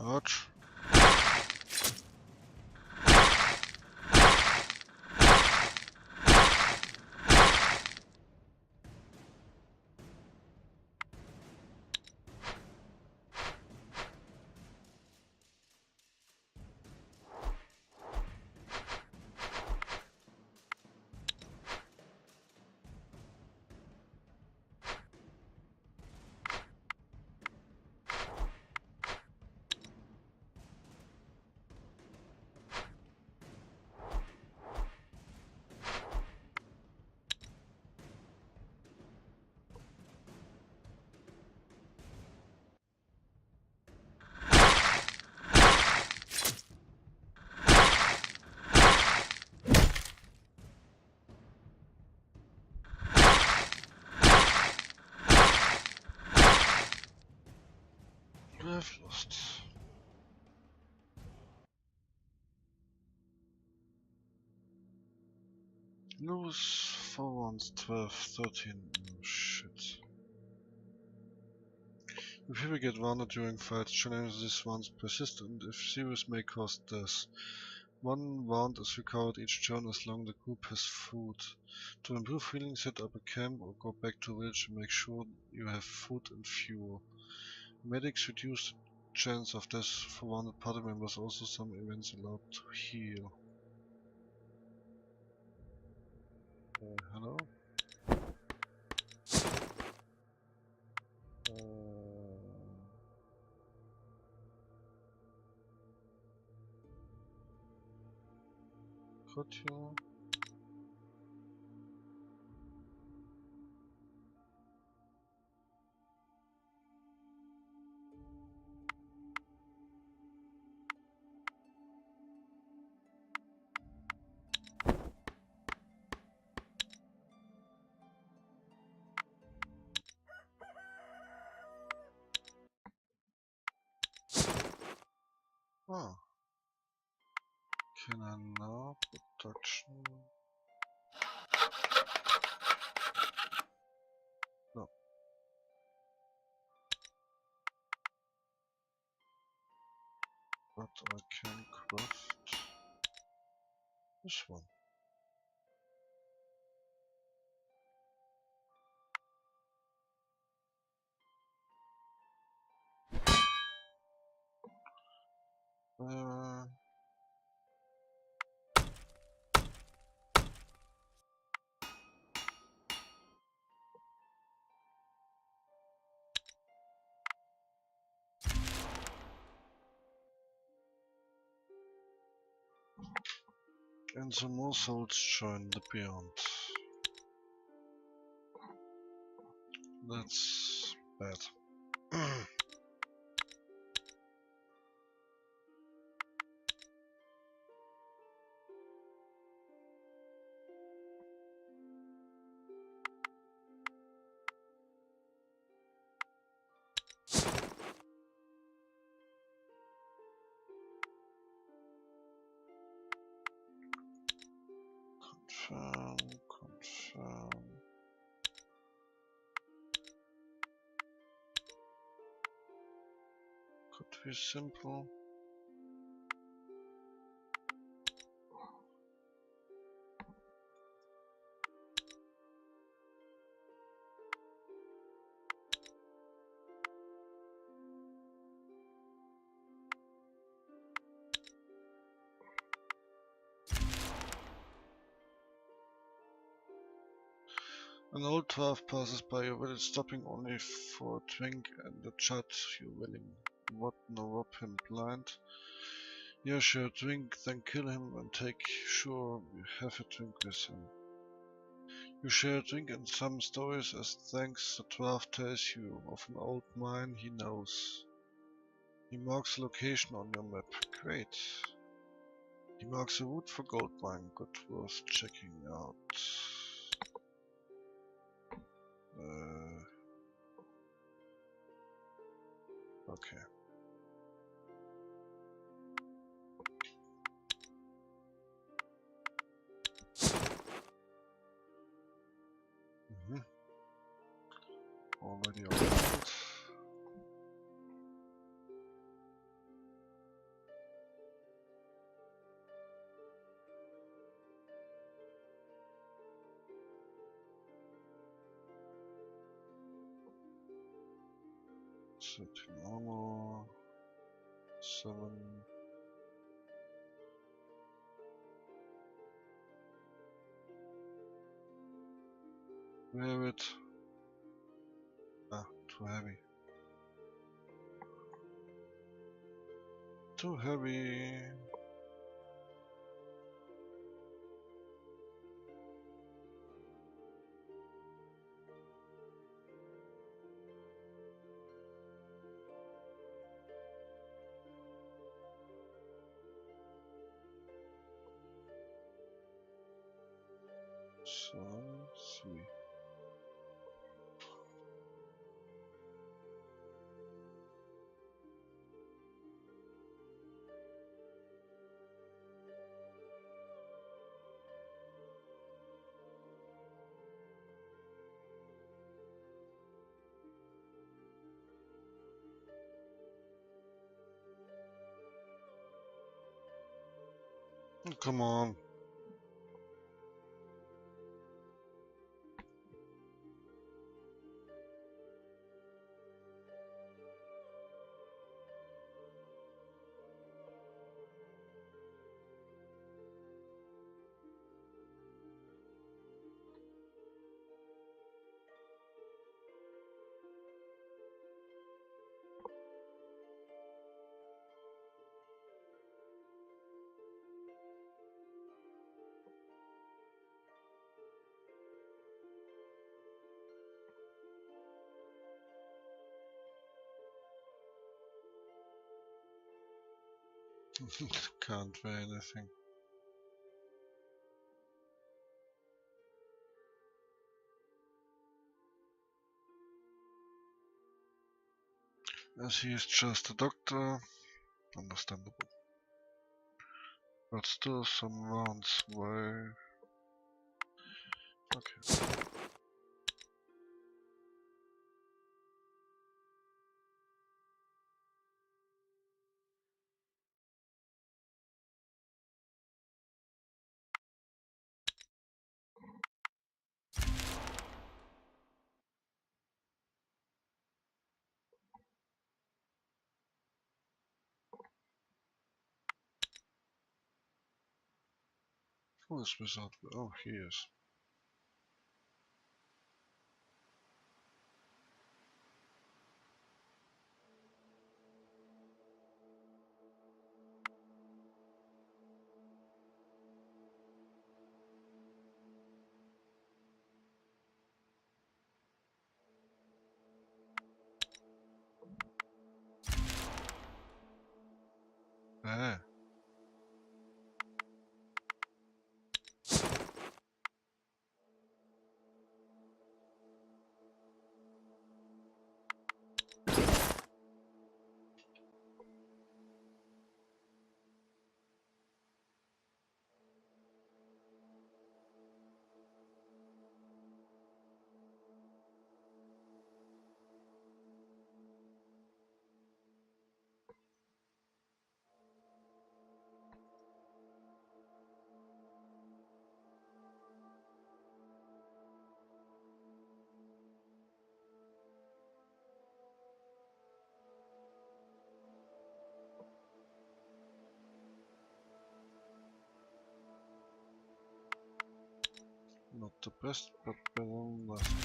Ouch. I've lost. Lose 4 ones, 12, 13. Oh shit. If people get wounded during fights, challenges these wounds persist, and if serious may cause death. 1 wound is recovered each turn as long as the group has food. To improve healing, set up a camp or go back to the village and make sure you have food and fuel. Medics reduce the chance of death for wounded party members, also some events allowed to heal. Hello? Got you. Ah. Can I now production? No. But I can craft this one. And some more souls join the Beyond. That's bad. Confirm, confirm. Could be simple. An old dwarf passes by your village, stopping only for a drink and a chat. You willing what no rob him blind. You share a drink, then kill him and take sure you have a drink with him. You share a drink and some stories as thanks the dwarf tells you of an old mine he knows. He marks the location on your map. Great. He marks a wood for gold mine. Good, worth checking out. Okay. Already around. Certain armor. 7. Wear it. Ah, too heavy. Too heavy. So, 3. Oh, come on. Can't wear anything. As he is just a doctor, understandable. But still some rounds away. Okay. Who is without? Oh, he is. Ah. Not the best, but better than nothing.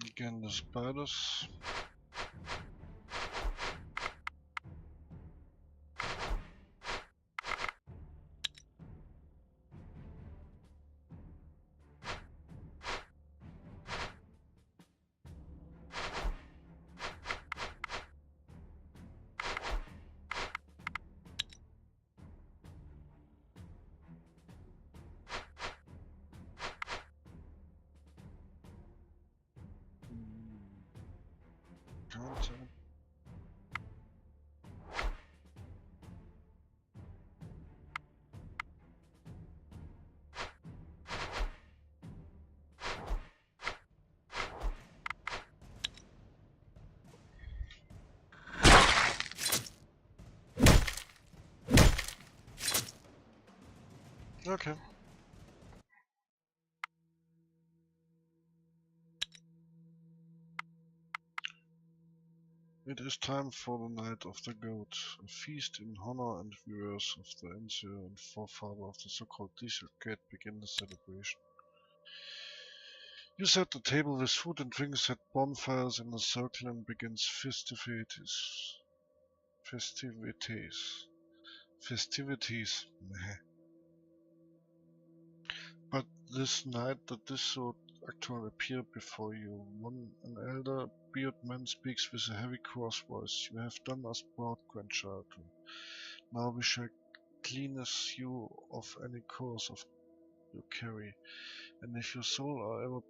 Again, the spiders. Counter. Okay. It is time for the Night of the Goat, a feast in honor and viewers of the ancestor and forefather of the so-called Desert begin the celebration. You set the table with food and drinks, set bonfires in a circle and begins festivities. Festivities. Meh. But this night the Desert actor appear before you. An elder bearded man speaks with a heavy coarse voice. You have done us proud, grandchildren. Now we shall cleanse you of any cause of you carry, and if your soul are ever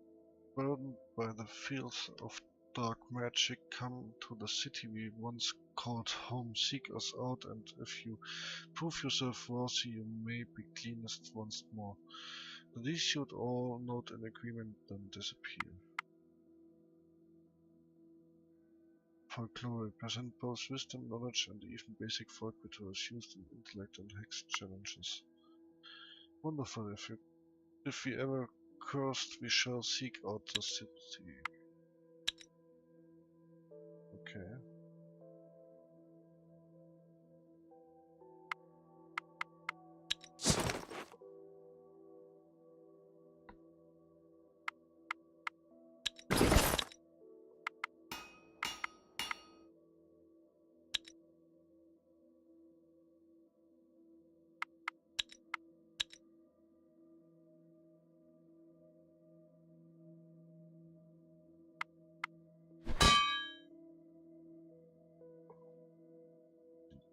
burdened by the filth of dark magic, come to the city we once called home, seek us out, and if you prove yourself worthy, you may be cleansed once more. These should all note an agreement, then disappear. Folklore present both wisdom, knowledge, and even basic folk rituals used in intellect and hex challenges. Wonderful. If we ever cursed, we shall seek out the city. Okay.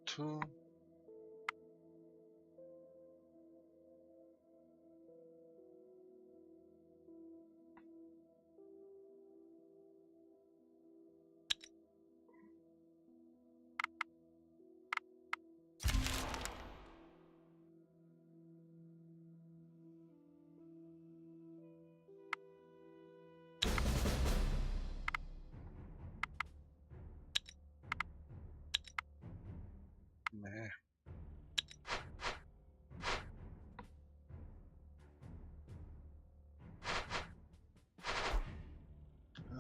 Two. Meh.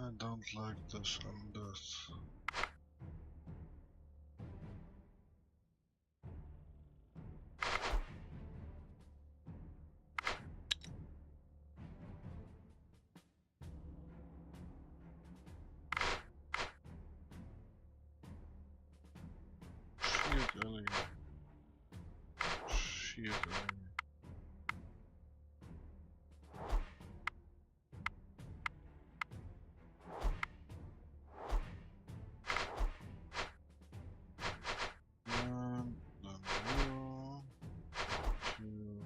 I don't like this and this. Shit, Ellie. Shit, Ellie. And then you, two.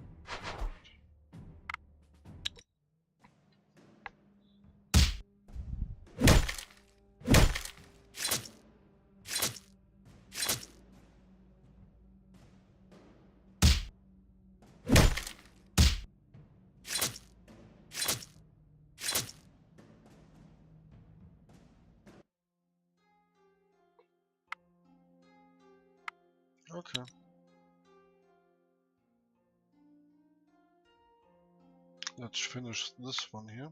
Okay. Let's finish this one here.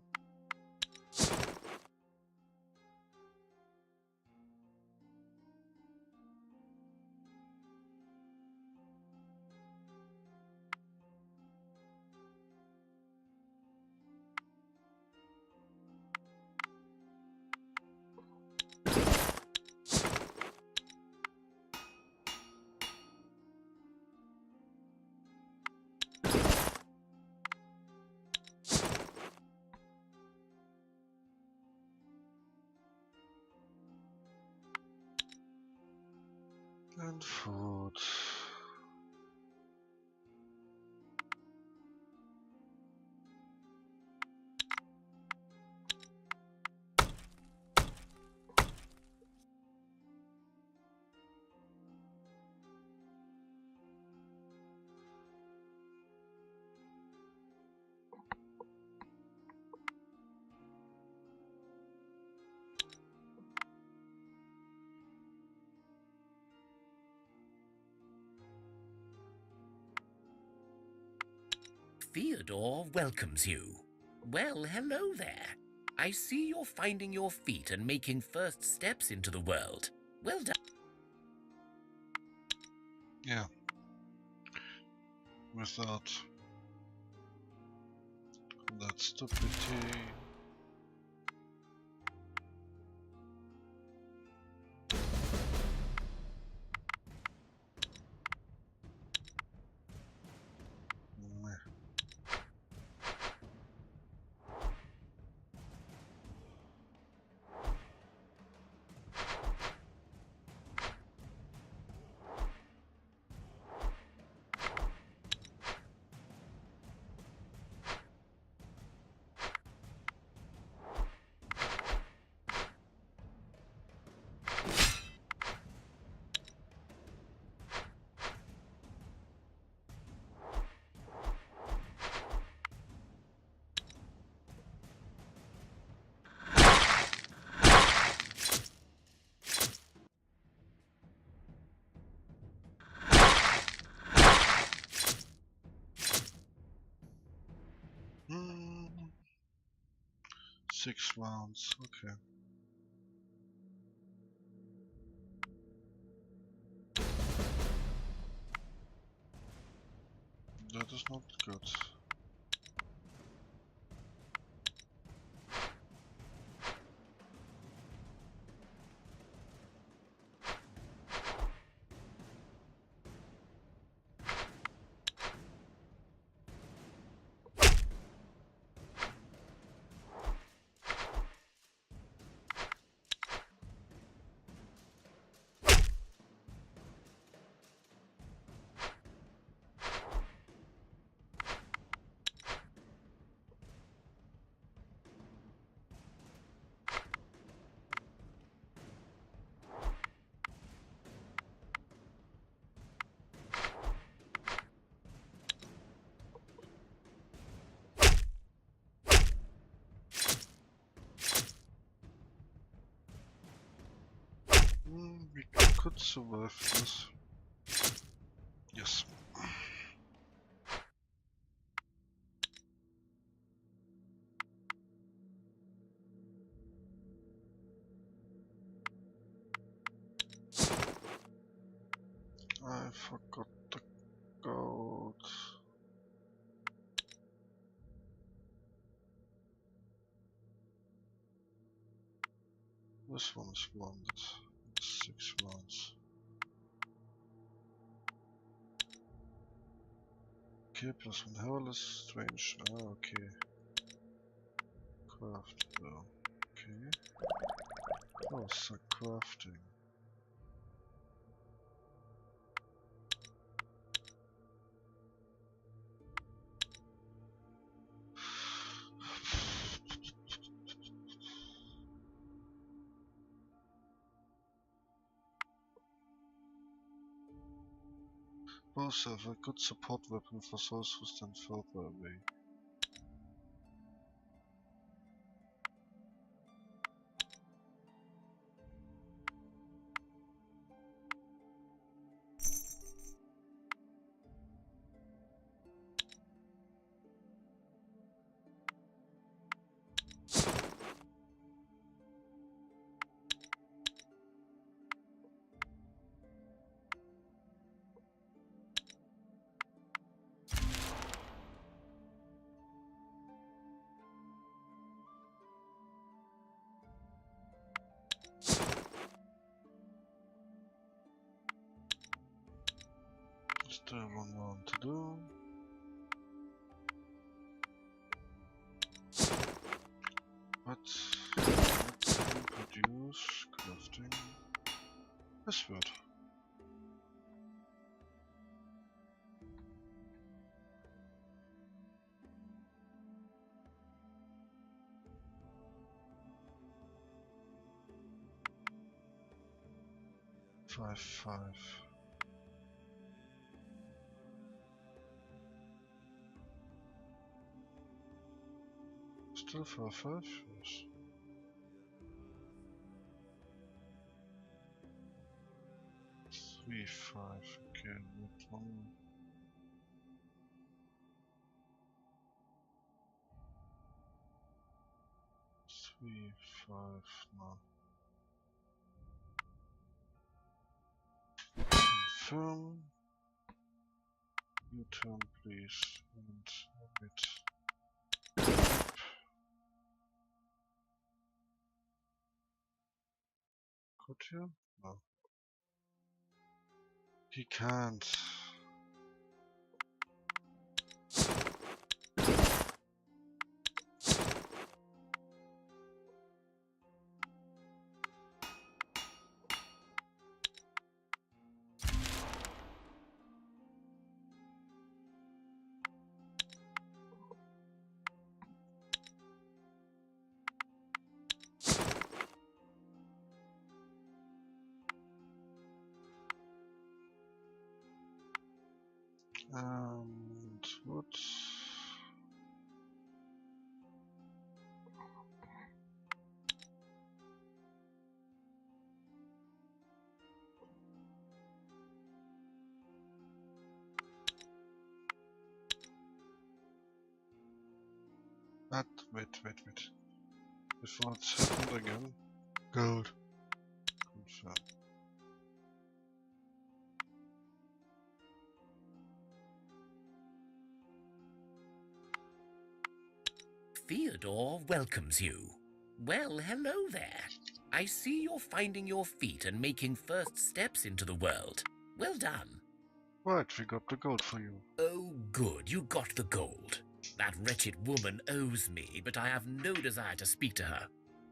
And food. Theodore welcomes you. Well, hello there. I see you're finding your feet and making first steps into the world. Well done. Yeah. Without that stupidity. Meh. Hmm. 6 rounds, okay. That is not good. We could survive this. Yes. I forgot the gold. This one is wanted. 6 rounds. Okay, plus 1 hairless, strange. Ah, okay. Craft. Oh, okay. Oh, so crafting. Both have a good support weapon for those who stand further away. Still 1 round to do. But let's produce crafting. Es wird. Five. Still 5. Yes. Three, 5. Okay, that one. Three, 5. No. Confirm. Your turn, please. And wait. Could you? No. He can't. And what? Wait. Before it's happened again. Gold. Confirm. Theodore welcomes you. Well, hello there. I see you're finding your feet and making first steps into the world. Well done. Right, we got the gold for you. Oh, good, you got the gold. That wretched woman owes me, but I have no desire to speak to her.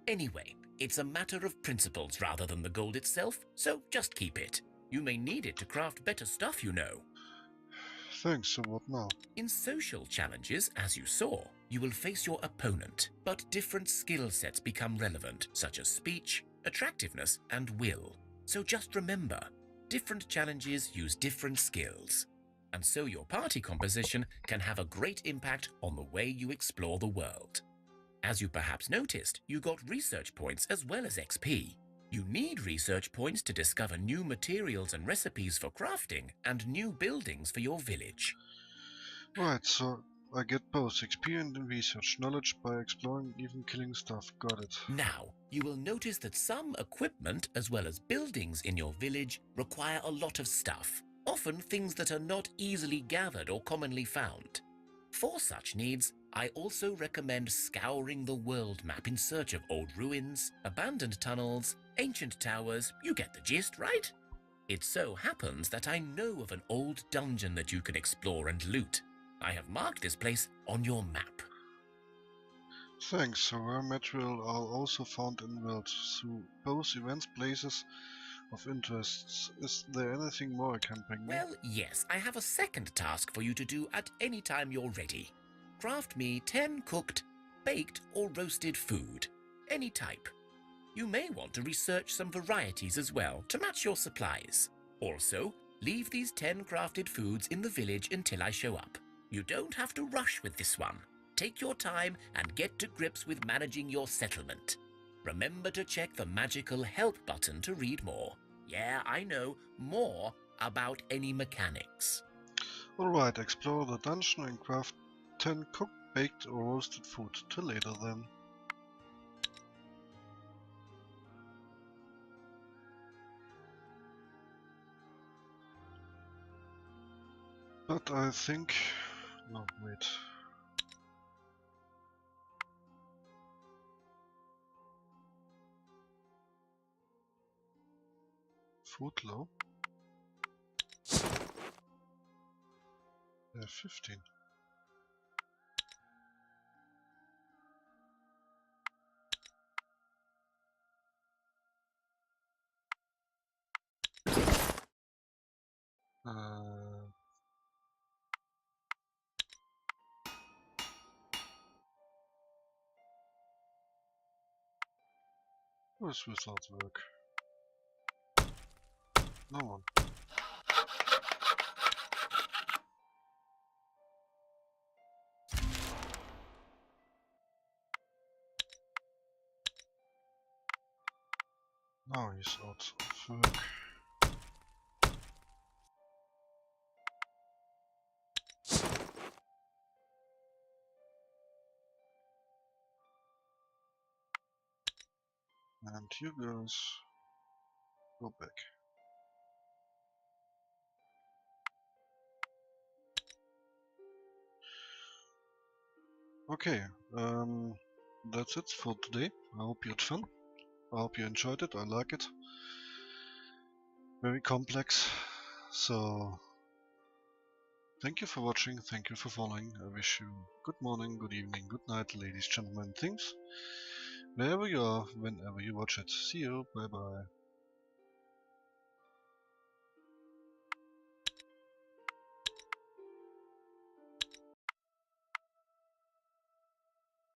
Anyway, it's a matter of principles rather than the gold itself, so just keep it. You may need it to craft better stuff, you know. Thanks, so what now? In social challenges, as you saw, you will face your opponent, but different skill sets become relevant, such as speech, attractiveness, and will. So just remember, different challenges use different skills. And so your party composition can have a great impact on the way you explore the world. As you perhaps noticed, you got research points as well as XP. You need research points to discover new materials and recipes for crafting and new buildings for your village. Right, so I get both XP and research knowledge by exploring, even killing stuff. Got it. Now, you will notice that some equipment as well as buildings in your village require a lot of stuff. often things that are not easily gathered or commonly found. For such needs, I also recommend scouring the world map in search of old ruins, abandoned tunnels, ancient towers. You get the gist, right? It so happens that I know of an old dungeon that you can explore and loot. I have marked this place on your map. Thanks, so rare material are also found in world through both events, places of interests. Is there anything more I can bring me? Well, yes, I have a second task for you to do at any time you're ready. Craft me 10 cooked, baked or roasted food, any type. You may want to research some varieties as well to match your supplies. Also, leave these 10 crafted foods in the village until I show up. You don't have to rush with this one. Take your time and get to grips with managing your settlement. Remember to check the magical help button to read more. Yeah, I know, more about any mechanics. Alright, explore the dungeon and craft 10 cooked, baked or roasted food. Till later then. But I think... no, wait. Food low? 15. Where's without work? No one. Now he's out of work. And you guys go back. Okay, that's it for today. I hope you had fun. I hope you enjoyed it. I like it. Very complex. So, thank you for watching. Thank you for following. I wish you good morning, good evening, good night, ladies, gentlemen, things. Wherever you are, whenever you watch it. See you. Bye bye.